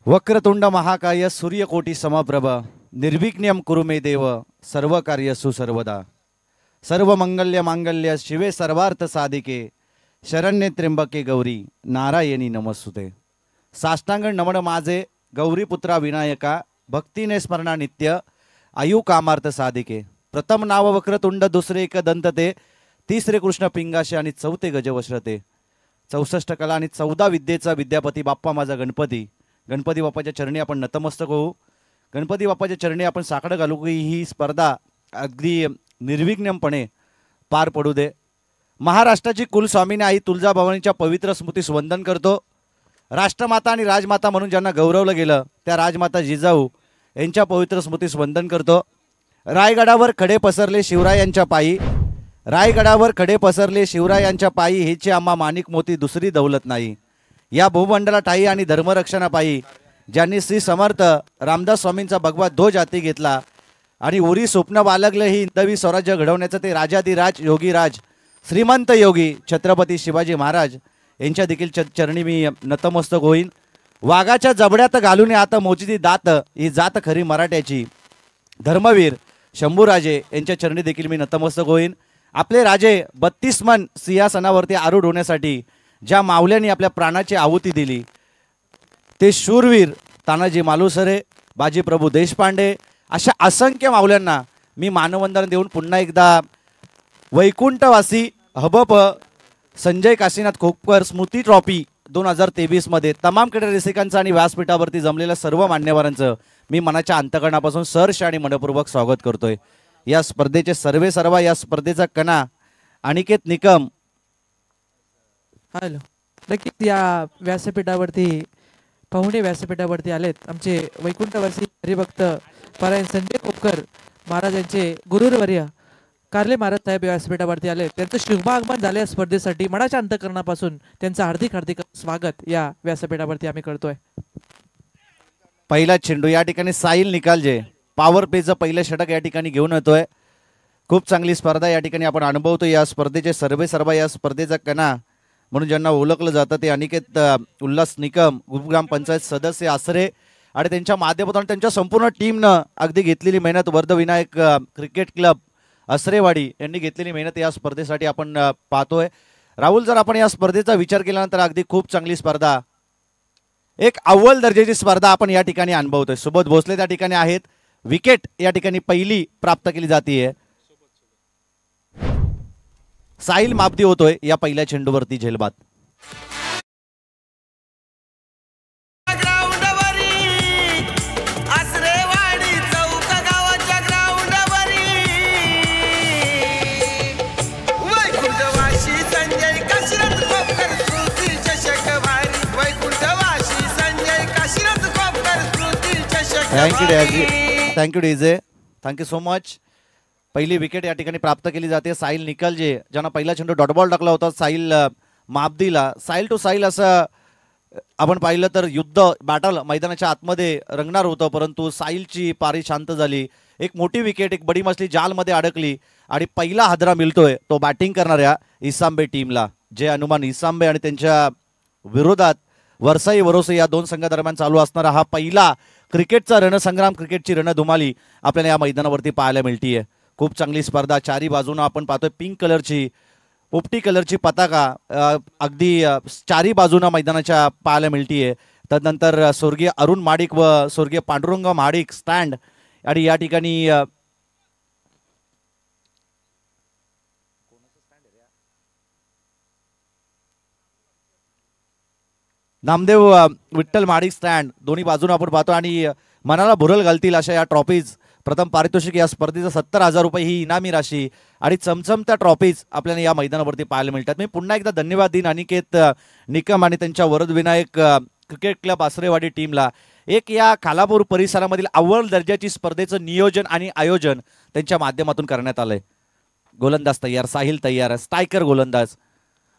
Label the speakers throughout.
Speaker 1: वक्रतुंड महाकाय सूर्यकोटी समप्रभ निर्विघ्नं कुरु मे देव सर्व कार्यसु सर्वदा सर्व मंगल्य मांगल्य शिवे सर्वार्थ साधिके शरण्ये त्र्यंबके गौरी नारायणी नमस्तुते। साष्टांग नमन माझे गौरीपुत्रा विनायका भक्तीने स्मरणा नित्य आयु कामार्थ साधिके। प्रथम नाव वक्रतुंड दुसरे एक दंतते तिसरे कृष्ण पिंगाशे आणि चौथे गजवश्रते। 64 कला आणि 14 विद्येचा विद्यापती बाप्पा माझा गणपती। गणपती बाप्पाच्या चरणी आपण नतमस्तक होऊ। गणपती बाप्पाच्या चरणी आपण साकडं घालू की ही स्पर्धा अगदी निर्विघ्नपणे पार पडू दे। महाराष्ट्राची कुलस्वामिनी आई तुळजाभवानीच्या पवित्र स्मृतीस वंदन करतो। राष्ट्रमाता आणि राजमाता म्हणून ज्यांना गौरवलं गेलं त्या राजमाता जिजाऊ यांच्या पवित्र स्मृतीस वंदन करतो। रायगडावर खडे पसरले शिवरायांच्या पायी, रायगडावर खडे पसरले शिवरायांच्या पायी हेची आम्हा माणिक मोती दुसरी दौलत नाही। या भूमंडला ठाई आणि धर्मरक्षणापायी ज्यांनी श्री समर्थ रामदास स्वामींचा भगवा ध्वज हाती घेतला आणि उरी स्वप्न बाळगले ही हिंदवी स्वराज्य घडवण्याचं ते राजाधिराज योगीराज श्रीमंत योगी छत्रपती शिवाजी महाराज यांच्या देखील चरणी मी नतमस्तक होईन। वाघाच्या जबड्यात घालून आता मोजती दात ही जात खरी मराठ्याची धर्मवीर शंभूराजे यांच्या चरणी देखील मी नतमस्तक होईन। आपले राजे 32 मन सिंहासनावरती आरूढ होण्यासाठी ज्या मावल्यांनी आपल्या प्राणाची आहुती दिली ते शूरवीर तानाजी मालुसरे, बाजीप्रभू देशपांडे अशा असंख्य मावल्यांना मी मानवंदना देऊन पुन्हा एकदा वैकुंठवासी हबप संजय काशीनाथ खोपकर स्मृती ट्रॉफी 2023 मध्ये तमाम क्रीडा रसिकांचं आणि व्यासपीठावरती जमलेल्या सर्व मान्यवरांचं मी मनाच्या अंतकरणापासून सहर्ष आणि मनपूर्वक स्वागत करतोय। या स्पर्धेचे सर्व या स्पर्धेचा कणा अनिकेत निकम
Speaker 2: हॅलो नक्कीच या व्यासपीठावरती पाहुणे व्यासपीठावरती आलेत आमचे वैकुंठवासी हरिभक्त परायण संजय खोपकर महाराजांचे गुरुवर्य कारले महाराज साहेब व्यासपीठावरती आले। त्यांचं शुभागमन झाले या स्पर्धेसाठी मनाच्या अंतकरणापासून त्यांचं हार्दिक हार्दिक स्वागत या व्यासपीठावरती आम्ही करतोय।
Speaker 1: पहिला चेंडू या ठिकाणी साहिल निकालजे पॉवर प्लेचं पहिलं षटक या ठिकाणी घेऊन येतोय। खूप चांगली स्पर्धा या ठिकाणी आपण अनुभवतो। या स्पर्धेचे सर्व या स्पर्धेचा कणा म्हणून ज्यांना ओळखलं जातं ते अनिकेत उल्हास निकम ग्राम पंचायत सदस्य आसरे आणि त्यांच्या माध्यमातून त्यांच्या संपूर्ण टीमनं अगदी घेतलेली मेहनत वर्धविनायक क्रिकेट क्लब असरेवाडी यांनी घेतलेली मेहनत या स्पर्धेसाठी आपण पाहतोय। राहुल जर आपण या स्पर्धेचा विचार केल्यानंतर अगदी खूप चांगली स्पर्धा एक अव्वल दर्जाची स्पर्धा आपण या ठिकाणी अनुभवतोय। सुबोध भोसले त्या ठिकाणी आहेत। विकेट या ठिकाणी पहिली प्राप्त केली जाते। साहिल मापदी होतोय या पहिल्या चेंडूवरती झेलबाद। Thank you DJ, thank you so much. पहिली विकेट या ठिकाणी प्राप्त केली जाते। साहिल निकालजे ज्यांना पहिला चेंडू डॉट बॉल टाकला होता साहिल मापदीला साहिल टू साहिल असं आपण पाहिलं तर युद्ध बॅटल मैदानाच्या आतमध्ये रंगणार होतं, परंतु साहिलची पारी शांत झाली। एक मोठी विकेट एक बडी मछली जालमध्ये अडकली आणि पहिला हादरा मिळतोय तो बॅटिंग करणाऱ्या इसांबे टीमला। जे अनुमान इसांबे आणि त्यांच्या विरोधात वरसाई वरोसे या दोन संघादरम्यान चालू असणारा हा पहिला क्रिकेटचा रणसंग्राम क्रिकेटची रणधुमाली आपल्याला या मैदानावरती पाहायला मिळतीये। खूप चांगली स्पर्धा चारी बाजूने आपण पाहतोय पिंक कलरची पोपटी कलरची पताका अगदी चारी बाजूने मैदानाच्या पाहायला मिळतीये। त्यानंतर स्वर्गीय अरुण माडिक व स्वर्गीय पांडुरंग माडिक स्टँड आणि या ठिकाणी नामदेव विठ्ठल माडिक स्टँड दोन्ही बाजूने आपण पाहतो आणि मनाला भुरळ घालतील अशा या ट्रॉफीज। प्रथम पारितोषिक या स्पर्धेचं 70,000 रुपये ही इनामी राशी आणि चमचमत्या ट्रॉफीज आपल्याला या मैदानावरती पाहायला मिळतात। मी पुन्हा एकदा धन्यवाद देईन अनिकेत निकम आणि त्यांच्या वरदविनायक क्रिकेट क्लब आसरेवाडी टीमला। एक या खालापूर परिसरामधील अव्वल दर्जाची स्पर्धेचं नियोजन आणि आयोजन त्यांच्या माध्यमातून करण्यात आलंय। गोलंदाज तयार, साहिल तयार, स्ट्रायकर गोलंदाज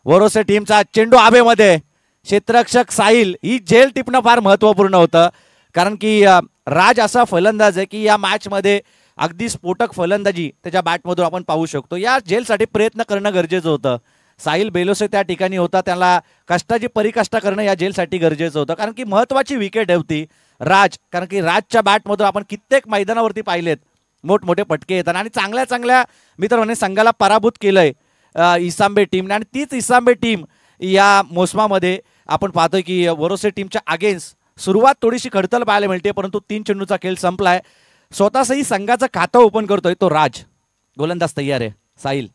Speaker 1: वरोसे टीमचा चेंडू आबेमध्ये क्षेत्ररक्षक साहिल ही झेल टिपणं फार महत्त्वपूर्ण होतं, कारण की राज असा फलंदाज आहे की या मॅच मध्ये अगदी स्फोटक फलंदाजी त्याच्या बॅटमधून आपण पाहू शकतो। या झेलसाठी प्रयत्न करणं गरजेचं होतं साहिल बेलोसे त्या ठिकाणी होता, त्याला कष्टाची परिकष्टा करणं या झेलसाठी गरजेचं होतं, कारण की महत्त्वाची विकेट होती राज, कारण की राजच्या बॅटमधून आपण कित्येक मैदानावरती पाहिलेत मोठमोठे फटके येतात आणि चांगल्या चांगल्या मित्रांनो संघाला पराभूत केलंय इसांबे टीमने, आणि तीच इसांबे टीम या मोसमामध्ये आपण पाहतोय की वरोसे टीमच्या अगेन्स्ट सुरुवात थोडीशी खडतल पाहायला मिळते, परंतु 3 चेंडूचा खेळ संपलाय. स्वतःही संघाचं खातं ओपन करतोय तो राज. गोलंदाज तयार आहे साहिल.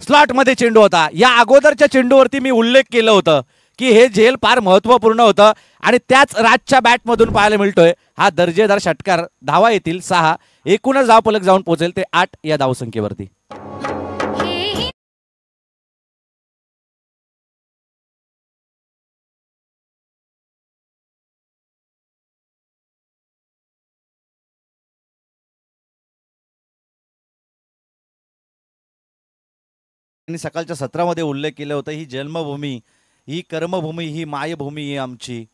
Speaker 1: स्लॉट मध्ये चेंडू होता. या अगोदरच्या चेंडूवरती मी उल्लेख केलं होतं की हे झेल फार महत्त्वपूर्ण होतं आणि त्याच राजच्या बॅटमधून पाहायला मिळतोय हा दर्जेदार षटकार. धावा येतील 6, एकूणच धाव फलक जाऊन पोहोचेल ते 8 या धावसंख्येवरती. सकाळच्या सत्रामध्ये उल्लेख केलं होतं, ही जन्मभूमी, ही कर्मभूमी, ही मायभूमी आहे आमची,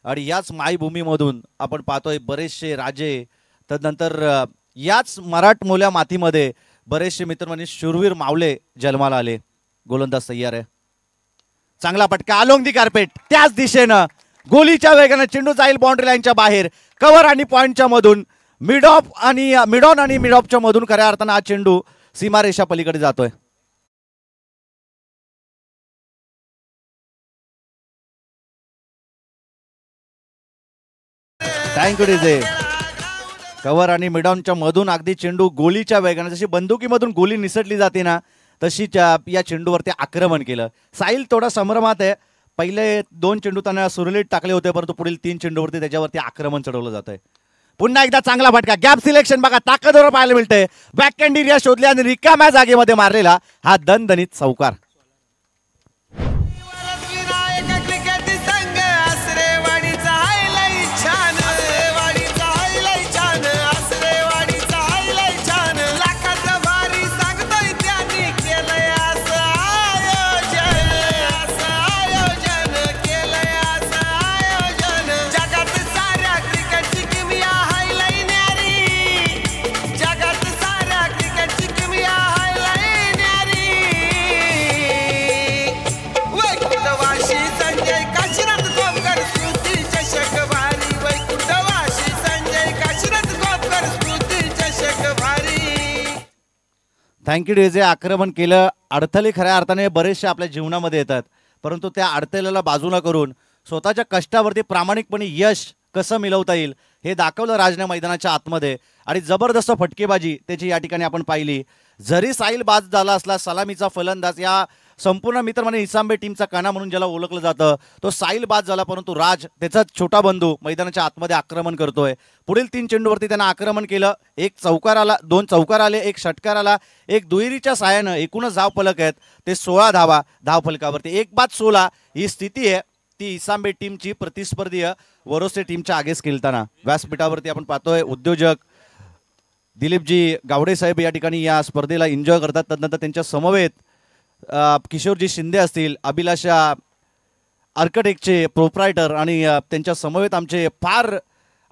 Speaker 1: आणि याच मायभूमीमधून आपण पाहतोय बरेचसे राजे, तदनंतर याच मराठमोल्या मातीमध्ये बरेचसे मित्र म्हणजे शूरवीर मावळे जन्माला आले. गोलंदाज तयार आहे. चांगला फटका अलोंग दी कार्पेट, त्याच दिशेनं गोलीच्या वेगाने चेंडू जाईल बाउंड्री लाईनच्या बाहेर, कव्हर आणि पॉइंटच्या मधून मिडॉन आणि मिडॉपच्या मधून खऱ्या अर्थानं हा चेंडू सीमारेषा पलीकडे जातोय. Thank you DJ. कव्हर आणि मिडॉनच्या मधून अगदी चेंडू गोलीच्या वेगाने, जशी बंदुकीमधून गोली निसटली जाते ना तशी या चेंडूवरती आक्रमण केलं. साहिल थोडा संभ्रमात आहे. पहिले 2 चेंडू त्यांना सुरळीत टाकले होते, परंतु पुढील 3 चेंडूवरती त्याच्यावरती आक्रमण चढवलं जात आहे. पुन्हा एकदा चांगला फटका, गॅप सिलेक्शन बघा, ताकदवर पाहायला मिळते. बॅकहँड एरिया शोधले आणि रिकाम्या जागेमध्ये मारलेला हा दणदणीत चौकार. Thank you DJ. आक्रमण केलं, अडथळे खऱ्या अर्थाने बरेचसे आपल्या जीवनामध्ये येतात, परंतु त्या अडथळ्याला बाजूला करून स्वतःच्या कष्टावरती प्रामाणिकपणे यश कसं मिळवता येईल हे दाखवलं राजने मैदानाच्या आतमध्ये, आणि जबरदस्त फटकेबाजी त्याची या ठिकाणी आपण पाहिली. जरी साहिल बाद झाला असला, सलामीचा फलंदाज या संपूर्ण मित्र म्हणजे इसांबे टीमचा काना म्हणून ज्याला ओळखलं जातं तो साहिल बाद झाला, परंतु राज त्याचा छोटा बंधू मैदानाच्या आतमध्ये आक्रमण करतोय. पुढील 3 चेंडूवरती त्यांना आक्रमण केलं. 1 चौकार आला, 2 चौकार आले, 1 षटकार आला, 1 दुहेरीच्या साहाय्यानं एकूणच धाव फलक आहेत ते 16 धावा धाव फलकावरती. 1 बाद 16 ही स्थिती आहे ती इसांबे टीमची प्रतिस्पर्धी वरोसे टीमच्या आगेस खेळताना. व्यासपीठावरती आपण पाहतोय उद्योजक दिलीपजी गावडे साहेब या ठिकाणी या स्पर्धेला एन्जॉय करतात. तदनंतर त्यांच्या समवेत किशोरजी शिंदे असतील, अभिलाषा आर्किटेक्टचे प्रोप्रायटर, आणि त्यांच्या समवेत आमचे फार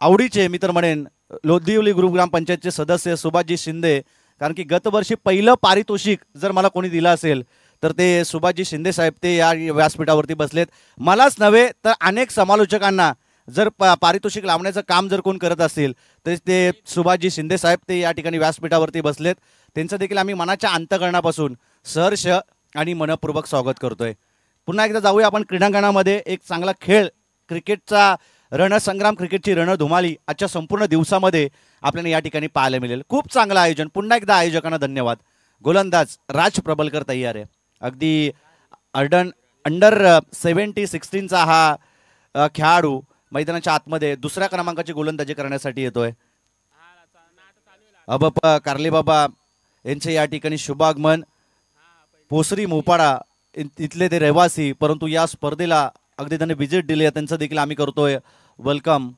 Speaker 1: आवडीचे मित्र म्हणेन लोधिवली ग्रुप ग्रामपंचायतचे सदस्य सुभाषजी शिंदे, कारण की गतवर्षी पहिलं पारितोषिक जर मला कोणी दिलं असेल तर ते सुभाषजी शिंदे साहेब ते या व्यासपीठावरती बसलेत. मलाच नव्हे तर अनेक समालोचकांना जर पारितोषिक लावण्याचं काम जर कोण करत असतील तर ते सुभाषजी शिंदे साहेब ते या ठिकाणी व्यासपीठावरती बसलेत. त्यांचं देखील आम्ही मनाच्या अंतःकरणापासून सहर्ष आणि मनपूर्वक स्वागत करतोय. पुन्हा एकदा जाऊया आपण क्रीडांगणामध्ये. एक चांगला खेळ, क्रिकेटचा रणसंग्राम, क्रिकेटची रणधुमाळी आजच्या संपूर्ण दिवसामध्ये आपल्याला या ठिकाणी पाहायला मिळेल. खूप चांगलं आयोजन. पुन्हा एकदा आयोजकांना धन्यवाद. गोलंदाज राज प्रबलकर तयार आहे. अगदी अंडर 16चा हा खेळाडू मैदानाच्या आतमध्ये 2ऱ्या क्रमांकाची गोलंदाजी करण्यासाठी येतोय. अबप कारलेबाबा यांचे या ठिकाणी शुभागमन. पोसरी मोपाडा इथले ते रहिवासी, परंतु या स्पर्धेला अगदी त्यांनी व्हिजिट दिली आहे, त्यांचं देखील आम्ही करतोय वेलकम.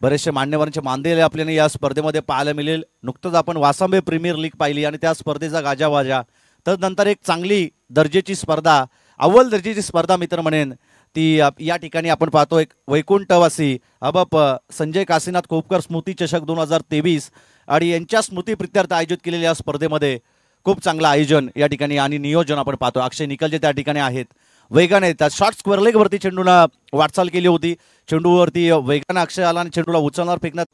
Speaker 1: बरेचसे मान्यवरांचे मानदेले आपल्याला या स्पर्धेमध्ये पाहायला मिळेल. नुकतंच आपण वासंबे प्रीमियर लीग पाहिली आणि त्या स्पर्धेचा गाजावाजा. तदनंतर एक चांगली दर्जेची स्पर्धा, अव्वल दर्जेची स्पर्धा मित्र म्हणेन ती या ठिकाणी आपण पाहतो. एक वैकुंठवासी अबप संजय काशीनाथ खोपकर स्मृती चषक 2023 आणि यांच्या स्मृतीप्रित्यर्थ आयोजित केलेल्या या स्पर्धेमध्ये खूप चांगलं आयोजन या ठिकाणी आणि नियोजन आपण पाहतो. अक्षय निकल जे त्या ठिकाणी आहेत, वेगाने येतात. शॉर्ट स्क्वेअर लेग वरती चेंडूला वाटचाल केली होती. चेंडूवरती वेगाने अक्षय आला आणि चेंडूला उचलणार फेकण्यात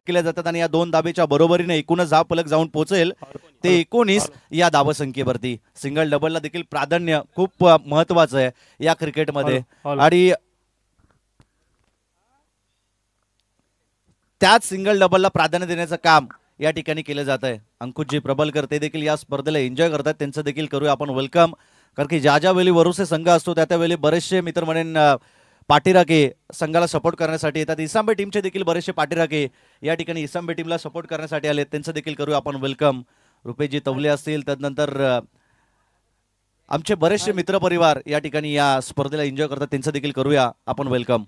Speaker 1: केल्या जातात आणि या 2 धाबेच्या बरोबरीने एकूणच धाव फलक जाऊन पोहोचेल ते 19 या धावसंख्येवरती. सिंगल डबलला देखील प्राधान्य खूप महत्वाचं आहे या क्रिकेटमध्ये आणि त्याच सिंगल डबलला प्राधान्य देण्याचं काम या ठिकाणी केलं जात आहे. अंकुशजी प्रबलकर ते देखील या स्पर्धेला एन्जॉय करतात, त्यांचं देखील करूया आपण वेलकम. कारण की ज्या वेळी वरुसे संघ असतो त्या त्यावेळी बरेचसे मित्र म्हणेन पाठीराखे संघाला सपोर्ट करण्यासाठी येतात. इसांबे टीमचे देखील बरेचसे पाठीराखे या ठिकाणी इसांबे टीमला सपोर्ट करण्यासाठी आले, त्यांचं देखील करूया आपण वेलकम. रुपेशजी तवले असतील, त्यानंतर आमचे बरेचसे मित्रपरिवार या ठिकाणी या स्पर्धेला एन्जॉय करतात, त्यांचं देखील करूया आपण वेलकम.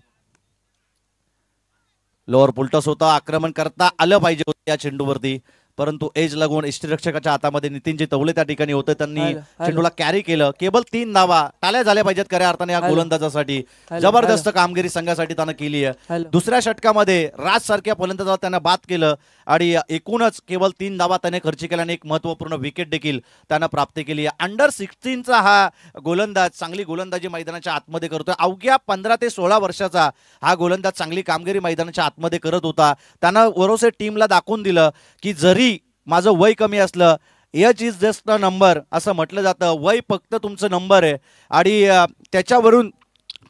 Speaker 1: लोअर पुलटस होता, आक्रमण करता आलं पाहिजे होतं या चेंडूवरती, परंतु एज लागून यष्टीरक्षकाच्या हातामध्ये नितीनजी तवले त्या ठिकाणी होते, त्यांनी चेंडूला कॅरी केलं. केवळ 3 धावा टाळ्या झाल्या पाहिजेत खऱ्या अर्थाने या गोलंदाजासाठी. जबरदस्त कामगिरी संघासाठी त्यानं केली आहे. दुसऱ्या षटकामध्ये राज सारख्या फलंदाजाला त्यानं बाद केलं आणि एकूणच केवळ 3 धावा त्याने खर्च केल्या आणि एक महत्वपूर्ण विकेट देखील त्यानं प्राप्त केली आहे. अंडर 16चा हा गोलंदाज चांगली गोलंदाजी मैदानाच्या आतमध्ये करतोय. अवघ्या 15 ते 16 वर्षाचा हा गोलंदाज चांगली कामगिरी मैदानाच्या आतमध्ये करत होता. त्यानं वरोसे टीमला दाखवून दिलं की जरी माझं वय कमी असलं, age is just a number असं म्हटलं जातं. वय फक्त तुमचं नंबर आहे आणि त्याच्यावरून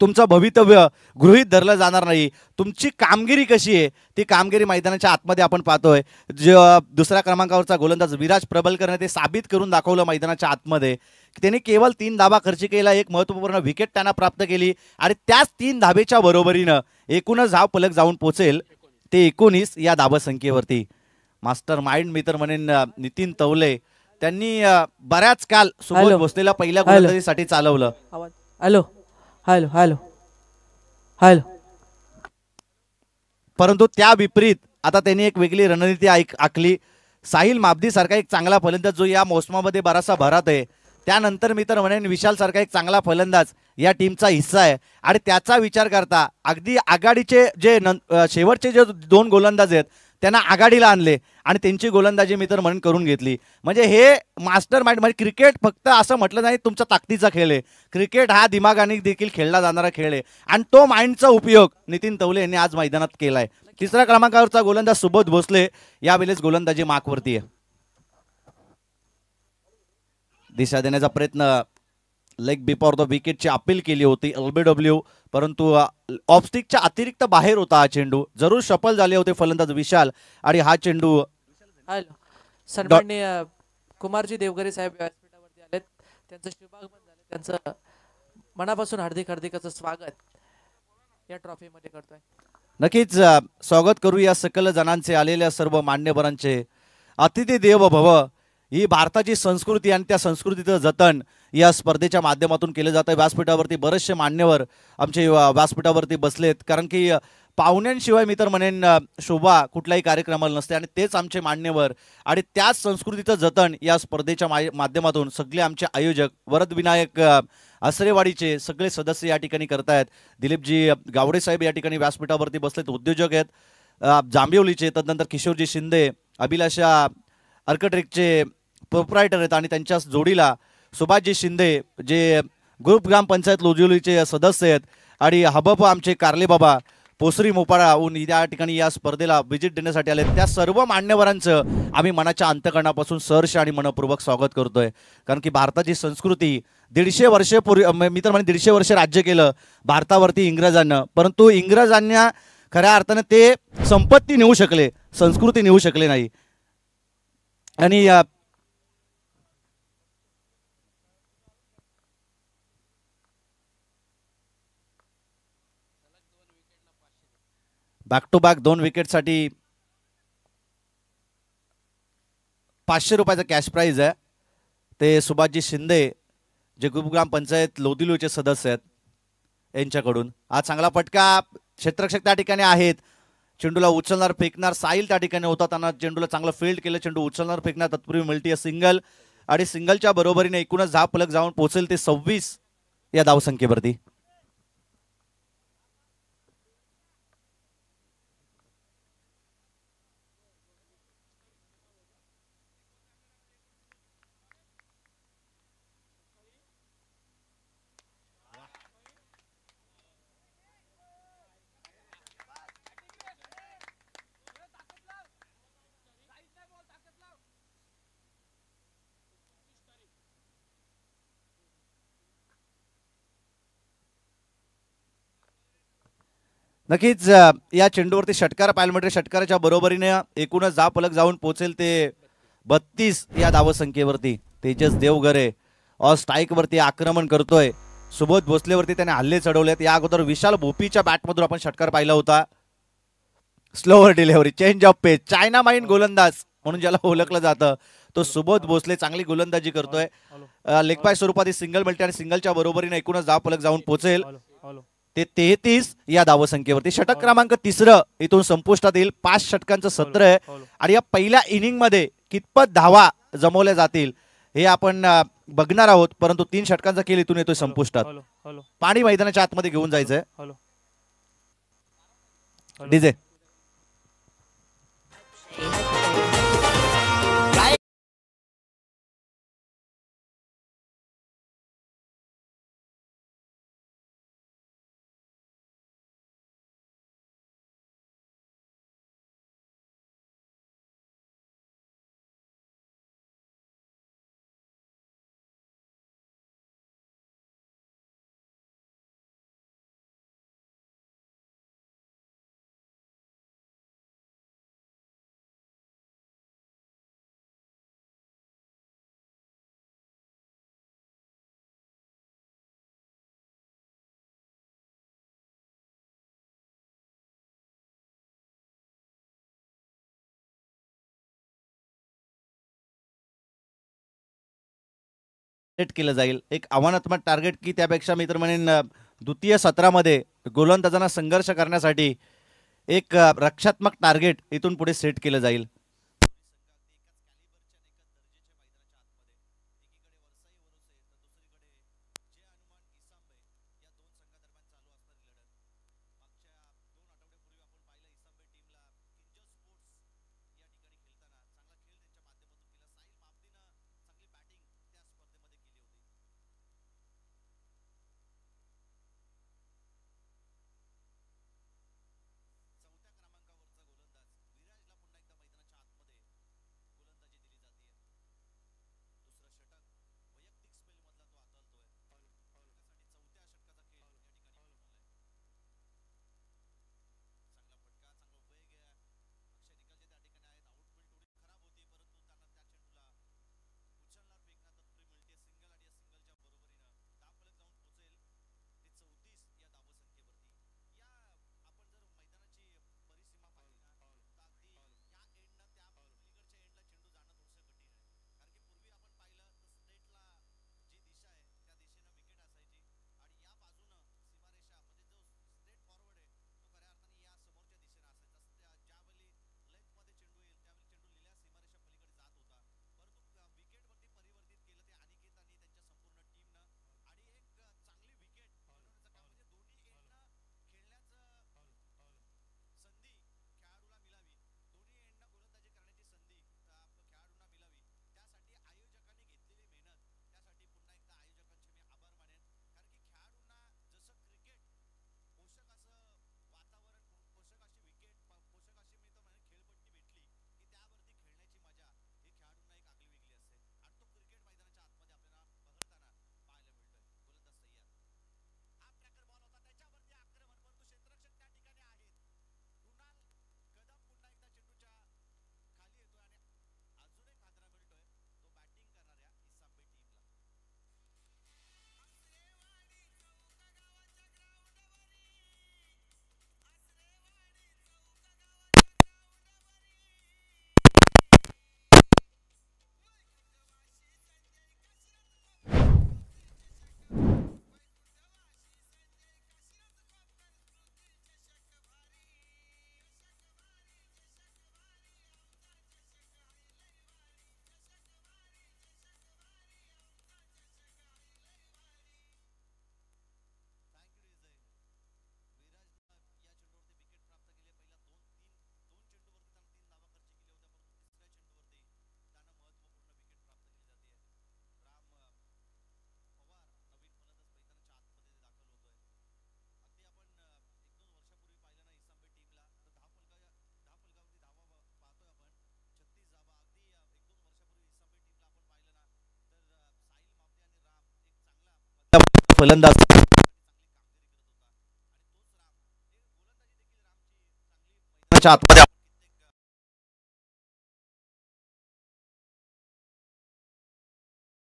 Speaker 1: तुमचं भवितव्य गृहीत धरलं जाणार नाही. तुमची कामगिरी कशी आहे ती कामगिरी मैदानाच्या आतमध्ये आपण पाहतोय. दुसऱ्या क्रमांकावरचा गोलंदाज विराज प्रबलकरने ते साबित करून दाखवलं मैदानाच्या आतमध्ये. त्यांनी केवळ 3 धावा खर्च केला, एक महत्त्वपूर्ण विकेट त्यांना प्राप्त केली आणि त्याच 3 धावेच्या बरोबरीनं एकूणच धाव फलक जाऊन पोहोचेल ते 19 या धावसंख्येवरती. मास्टर माइंड मित्र म्हणेन नितीन तवले, त्यांनी बऱ्याच काल सुबोध भोसलेला पहिल्या गोलंदाजीसाठी चालवलं.
Speaker 2: हॅलो हॅलो हॅलो हॅलो
Speaker 1: परंतु त्या विपरीत आता त्यांनी एक वेगळी रणनीती आखली. साहिल माबदी सारखा एक चांगला फलंदाज जो या मोसमामध्ये बराचसा भरात आहे, त्यानंतर मी तर म्हणेन विशाल सारखा एक चांगला फलंदाज या टीमचा हिस्सा आहे आणि त्याचा विचार करता अगदी आघाडीचे जे शेवटचे जे 2 गोलंदाज आहेत त्यांना आघाडीला आणले आणि त्यांची गोलंदाजी मी तर म्हणून करून घेतली. म्हणजे हे मास्टर माइंड, म्हणजे क्रिकेट फक्त असं म्हटलं नाही तुमचा ताकदीचा खेळ आहे, क्रिकेट हा दिमागाने देखील खेळला जाणारा खेळ आहे आणि तो माइंडचा उपयोग नितीन तवले यांनी आज मैदानात केलाय. 3ऱ्या क्रमांकावरचा गोलंदाज सुबोध भोसले यावेळेस गोलंदाजी मार्कवरती आहे. दिशा देण्याचा प्रयत्न, लेग बिफोर द विकेटची अपील केली होती LBW, परंतु ऑफस्टिकच्या अतिरिक्त बाहेर होता हा चेंडू. जरूर सफल झाले होते फलंदाज विशाल आणि हा चेंडू
Speaker 2: सन्माननीय कुमारजी देवगरे साहेब व्यासपीठावरती आलेत, त्यांचं शुभागमन झालं, त्यांचं मनापासून हार्दिक असं स्वागत या ट्रॉफीमध्ये करतोय.
Speaker 1: नक्कीच स्वागत करू या सकल जणांचे, आलेल्या सर्व मान्यवरांचे. अतिथी देव भव ही भारताची संस्कृती आणि त्या संस्कृतीचं जतन या स्पर्धेच्या माध्यमातून केलं जातं. व्यासपीठावरती बरेचसे मान्यवर आमचे व्यासपीठावरती बसलेत, कारण की पाहुण्यांशिवाय मी तर म्हणेन शोभा कुठल्याही कार्यक्रमाला नसते आणि तेच आमचे मान्यवर आणि त्याच संस्कृतीचं जतन या स्पर्धेच्या माध्यमातून सगळे आमचे आयोजक वरदविनायक आसरेवाडीचे सगळे सदस्य या ठिकाणी करतायत. दिलीपजी गावडे साहेब या ठिकाणी व्यासपीठावरती बसलेत, उद्योजक आहेत. जांभिवलीचे तदनंतर किशोरजी शिंदे अभिलाषा आर्किटेक्टचे प्रोप्रायटर आहेत आणि त्यांच्या जोडीला सुभाषजी शिंदे जे ग्रुप ग्रामपंचायत लोजिवलीचे सदस्य आहेत आणि हबप आमचे कारले बाबा पोसरी मोपाळाहून या ठिकाणी या स्पर्धेला व्हिजिट देण्यासाठी आले. त्या सर्व मान्यवरांचं आम्ही मनाच्या अंतकरणापासून सहर्ष आणि मनपूर्वक स्वागत करतोय. कारण की भारताची संस्कृती 150 वर्षापूर्वी मी तर म्हणे 150 वर्ष राज्य केलं भारतावरती इंग्रजांना, परंतु इंग्रजांना खऱ्या अर्थाने ते संपत्ती नेऊ शकले, संस्कृती नेऊ शकले नाही. आणि बॅक टू बॅक 2 विकेटसाठी 500 रुपयाचा कॅश प्राइज आहे. ते सुभाषजी शिंदे जे ग्रुप ग्रामपंचायत लोदिलोचे सदस्य आहेत यांच्याकडून. हा चांगला फटका, क्षेत्ररक्षक त्या ठिकाणी आहेत, चेंडूला उचलणार फेकणार साहिल त्या ठिकाणी होता, त्यांना चेंडूला चांगलं फील्ड केलं, चेंडू उचलणार फेकणार तत्पूर्वी मिळते सिंगल आणि सिंगलच्या बरोबरीने एकूणच धाव फलक जाऊन पोहोचेल ते 26 या धावसंख्येवरती. नक्कीच या चेंडूवरती षटकार पाहायला मिळते. षटकाराच्या बरोबरीने एकूणच दहा फलक जाऊन पोहोचेल ते 32 या धावसंख्येवरती. तेजस देवगरे स्ट्राईक वरती आक्रमण करतोय. सुबोध भोसलेवरती त्याने हल्ले चढवलेत. या अगोदर विशाल भोपीच्या बॅटमधून आपण षटकार पाहिला होता. Slower delivery, change of pace, chinaman गोलंदाज म्हणून ज्याला ओळखलं जातं तो सुबोध भोसले चांगली गोलंदाजी करतोय. लेग पाय स्वरूपात सिंगल मिळते आणि सिंगलच्या बरोबरीने एकूणच 10 फलक जाऊन पोहोचेल ते 33 या धावसंख्येवरती. षटक क्रमांक 3 इथून संपुष्टात येईल. 5 षटकांचं सत्र आहे आणि या पहिल्या इनिंग मध्ये कितपत धावा जमवल्या जातील हे आपण बघणार आहोत. परंतु 3 षटकांचा खेळ इथून येतोय संपुष्टात. पाणी मैदानाच्या आतमध्ये घेऊन जायचंय. डीजे केलं जाईल. एक आव्हानात्मक टार्गेट की त्यापेक्षा मी तर म्हणेन द्वितीय सत्रामध्ये गोलंदाजांना संघर्ष करण्यासाठी एक रक्षात्मक टार्गेट इथून पुढे सेट केलं जाईल. फलंदाज मैदानाच्या आतमध्ये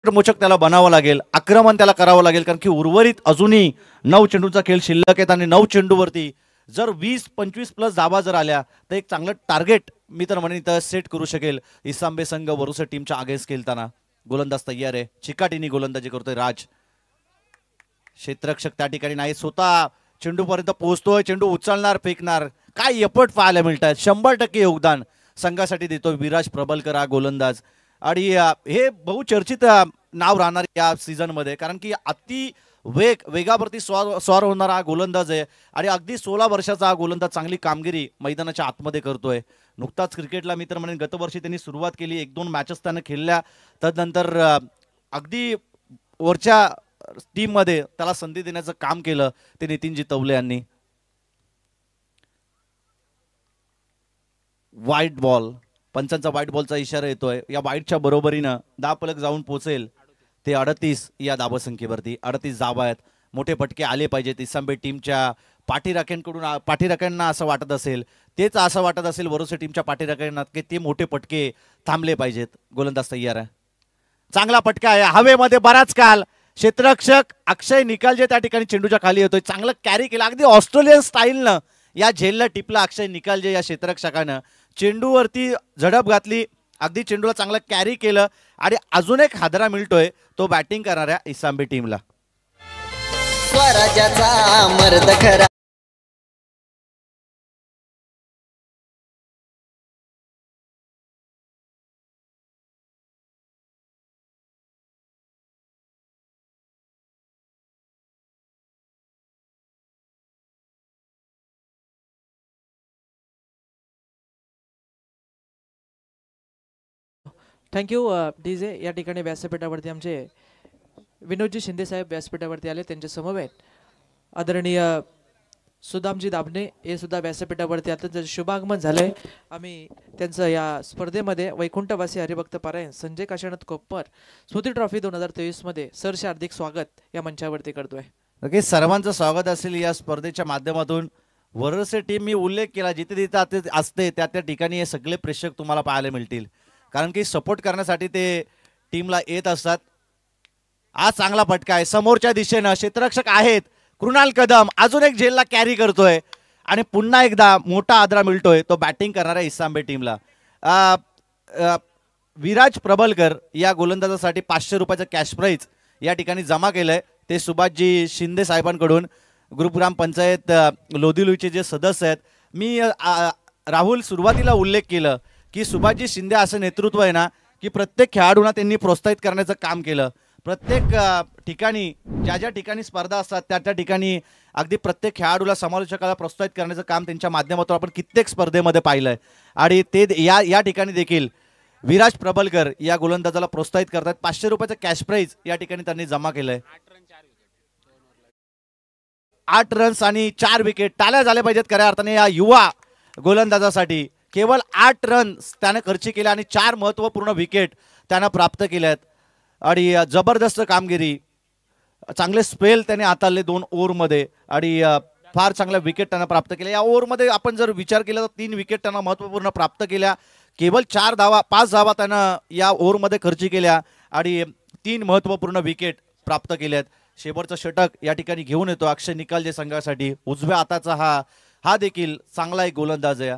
Speaker 1: मोचक त्याला बनावं लागेल, आक्रमण त्याला करावं लागेल, कारण की उर्वरित अजूनही 9 चेंडूचा खेळ शिल्लक आहेत आणि 9 चेंडूवरती जर 20-25 प्लस धावा जर आल्या तर एक चांगलं टार्गेट मी तर म्हणेन इथं सेट करू शकेल इसांबे संघ वरुसे टीमच्या अगेन्स्ट खेळताना. गोलंदाज तयार आहे, चिकाटीने गोलंदाजी करतोय राज. क्षेत्ररक्षक त्या ठिकाणी नाही, स्वतः चेंडूपर्यंत पोहोचतोय, चेंडू उचलणार फेकणार, काय एफर्ट पाहायला मिळतात. 100% योगदान संघासाठी देतोय विराज प्रबलकर हा गोलंदाज. आणि हे बहुचर्चित नाव राहणार या सीझन मध्ये, कारण की अति वेगावरती स्वार होणारा हा गोलंदाज आहे आणि अगदी 16 वर्षाचा हा गोलंदाज चांगली कामगिरी मैदानाच्या आतमध्ये करतोय. नुकताच क्रिकेटला मी तर म्हणेन गतवर्षी त्यांनी सुरुवात केली, 1-2 मॅचेस त्याने खेळल्या, तदनंतर अगदी वरच्या टीम मध्ये त्याला संधी देण्याचं काम केलं ते नितीनजी तवले यांनी. व्हाईट बॉल, पंचांचा व्हाईट बॉलचा इशारा येतोय. या व्हाईटच्या बरोबरीनं दाबफलक जाऊन पोहोचेल ते 38 या धावसंख्येवरती. 38 धावा आहेत, मोठे फटके आले पाहिजेत इसांबे टीमच्या पाठीराख्यांकडून. पाठीराख्यांना असं वाटत असेल, तेच असं वाटत असेल वरुसे टीमच्या पाठीराख्यांना की ते मोठे फटके थांबले पाहिजेत. गोलंदाज तयार आहे, चांगला फटका आहे हवेमध्ये बराच काल. क्षेत्ररक्षक अक्षय निकालजे त्या ठिकाणी चेंडूच्या खाली येतोय, चांगलं कॅरी केलं अगदी ऑस्ट्रेलियन स्टाईलनं या झेलला टिपला अक्षय निकालजे या क्षेत्ररक्षकानं. चेंडूवरती झडप घातली, अगदी चेंडूला चांगलं कॅरी केलं आणि अजून एक हादरा मिळतोय तो बॅटिंग करणाऱ्या इसांबे टीमला.
Speaker 3: स्वराज्याचा मर्द खरा.
Speaker 2: Thank you DJ. या ठिकाणी व्यासपीठावरती आमचे विनोदजी शिंदे साहेब व्यासपीठावरती आले, त्यांच्या समवेत आदरणीय सुदामजी दाभणे हे सुद्धा व्यासपीठावरती आता त्यांचं शुभागमन झालंय. आम्ही त्यांचं या स्पर्धेमध्ये वैकुंठवासी हरिभक्त पारायण संजय काशीनाथ कोप्पर स्मृती ट्रॉफी 2023 मध्ये सरसे हार्दिक स्वागत या मंचावरती करतोय.
Speaker 1: नक्कीच सर्वांचं स्वागत असेल या स्पर्धेच्या माध्यमातून. वरुसे टीम मी उल्लेख केला, जिथे जिथे असते त्या त्या ठिकाणी हे सगळे प्रेक्षक तुम्हाला पाहायला मिळतील, कारण की सपोर्ट करण्यासाठी ते टीमला येत असतात. आज चांगला फटका आहे समोरच्या दिशेनं, क्षेत्ररक्षक आहेत कृणाल कदम, अजून एक झेलला कॅरी करतोय आणि पुन्हा एकदा मोठा आदरा मिळतोय तो बॅटिंग करणाऱ्या इसांबे टीमला. विराज प्रबलकर या गोलंदाजासाठी 500 रुपयाचं कॅश प्राईज या ठिकाणी जमा केलंय. ते सुभाषजी शिंदे साहेबांकडून ग्रुप ग्रामपंचायत लोधिलुईचे जे सदस्य आहेत. मी राहुल सुरुवातीला उल्लेख केलं की सुभाषजी शिंदे असं नेतृत्व आहे ना की प्रत्येक खेळाडूंना त्यांनी प्रोत्साहित करण्याचं काम केलं. प्रत्येक ठिकाणी ज्या ज्या ठिकाणी स्पर्धा असतात त्या त्या ठिकाणी अगदी प्रत्येक खेळाडूला समालोचकाला प्रोत्साहित करण्याचं काम त्यांच्या माध्यमातून आपण कित्येक स्पर्धेमध्ये पाहिलंय. आणि ते या ठिकाणी देखील विराज प्रबलकर या गोलंदाजाला प्रोत्साहित करतात. 500 रुपयाचं कॅश प्राईज या ठिकाणी त्यांनी जमा केलंय. 8 रन्स आणि 4 विकेट. टाळ्या झाल्या पाहिजेत खऱ्या अर्थाने या युवा गोलंदाजासाठी. केवळ 8 रन्स त्याने खर्ची केले आणि 4 महत्त्वपूर्ण विकेट त्यानं प्राप्त केल्यात आणि जबरदस्त कामगिरी. चांगले स्पेल त्याने हाताळले 2 ओव्हरमध्ये आणि फार चांगल्या विकेट त्यानं प्राप्त केल्या. या ओव्हरमध्ये आपण जर विचार केला तर 3 विकेट त्यानं महत्त्वपूर्ण प्राप्त केल्या. केवळ 5 धावा त्यानं या ओव्हरमध्ये खर्ची केल्या आणि 3 महत्त्वपूर्ण विकेट प्राप्त केल्यात. शेवटचं षटक या ठिकाणी घेऊन येतो अक्षय निकालजे संघासाठी. उजव्या हाताचा हा देखील चांगला एक गोलंदाज आहे.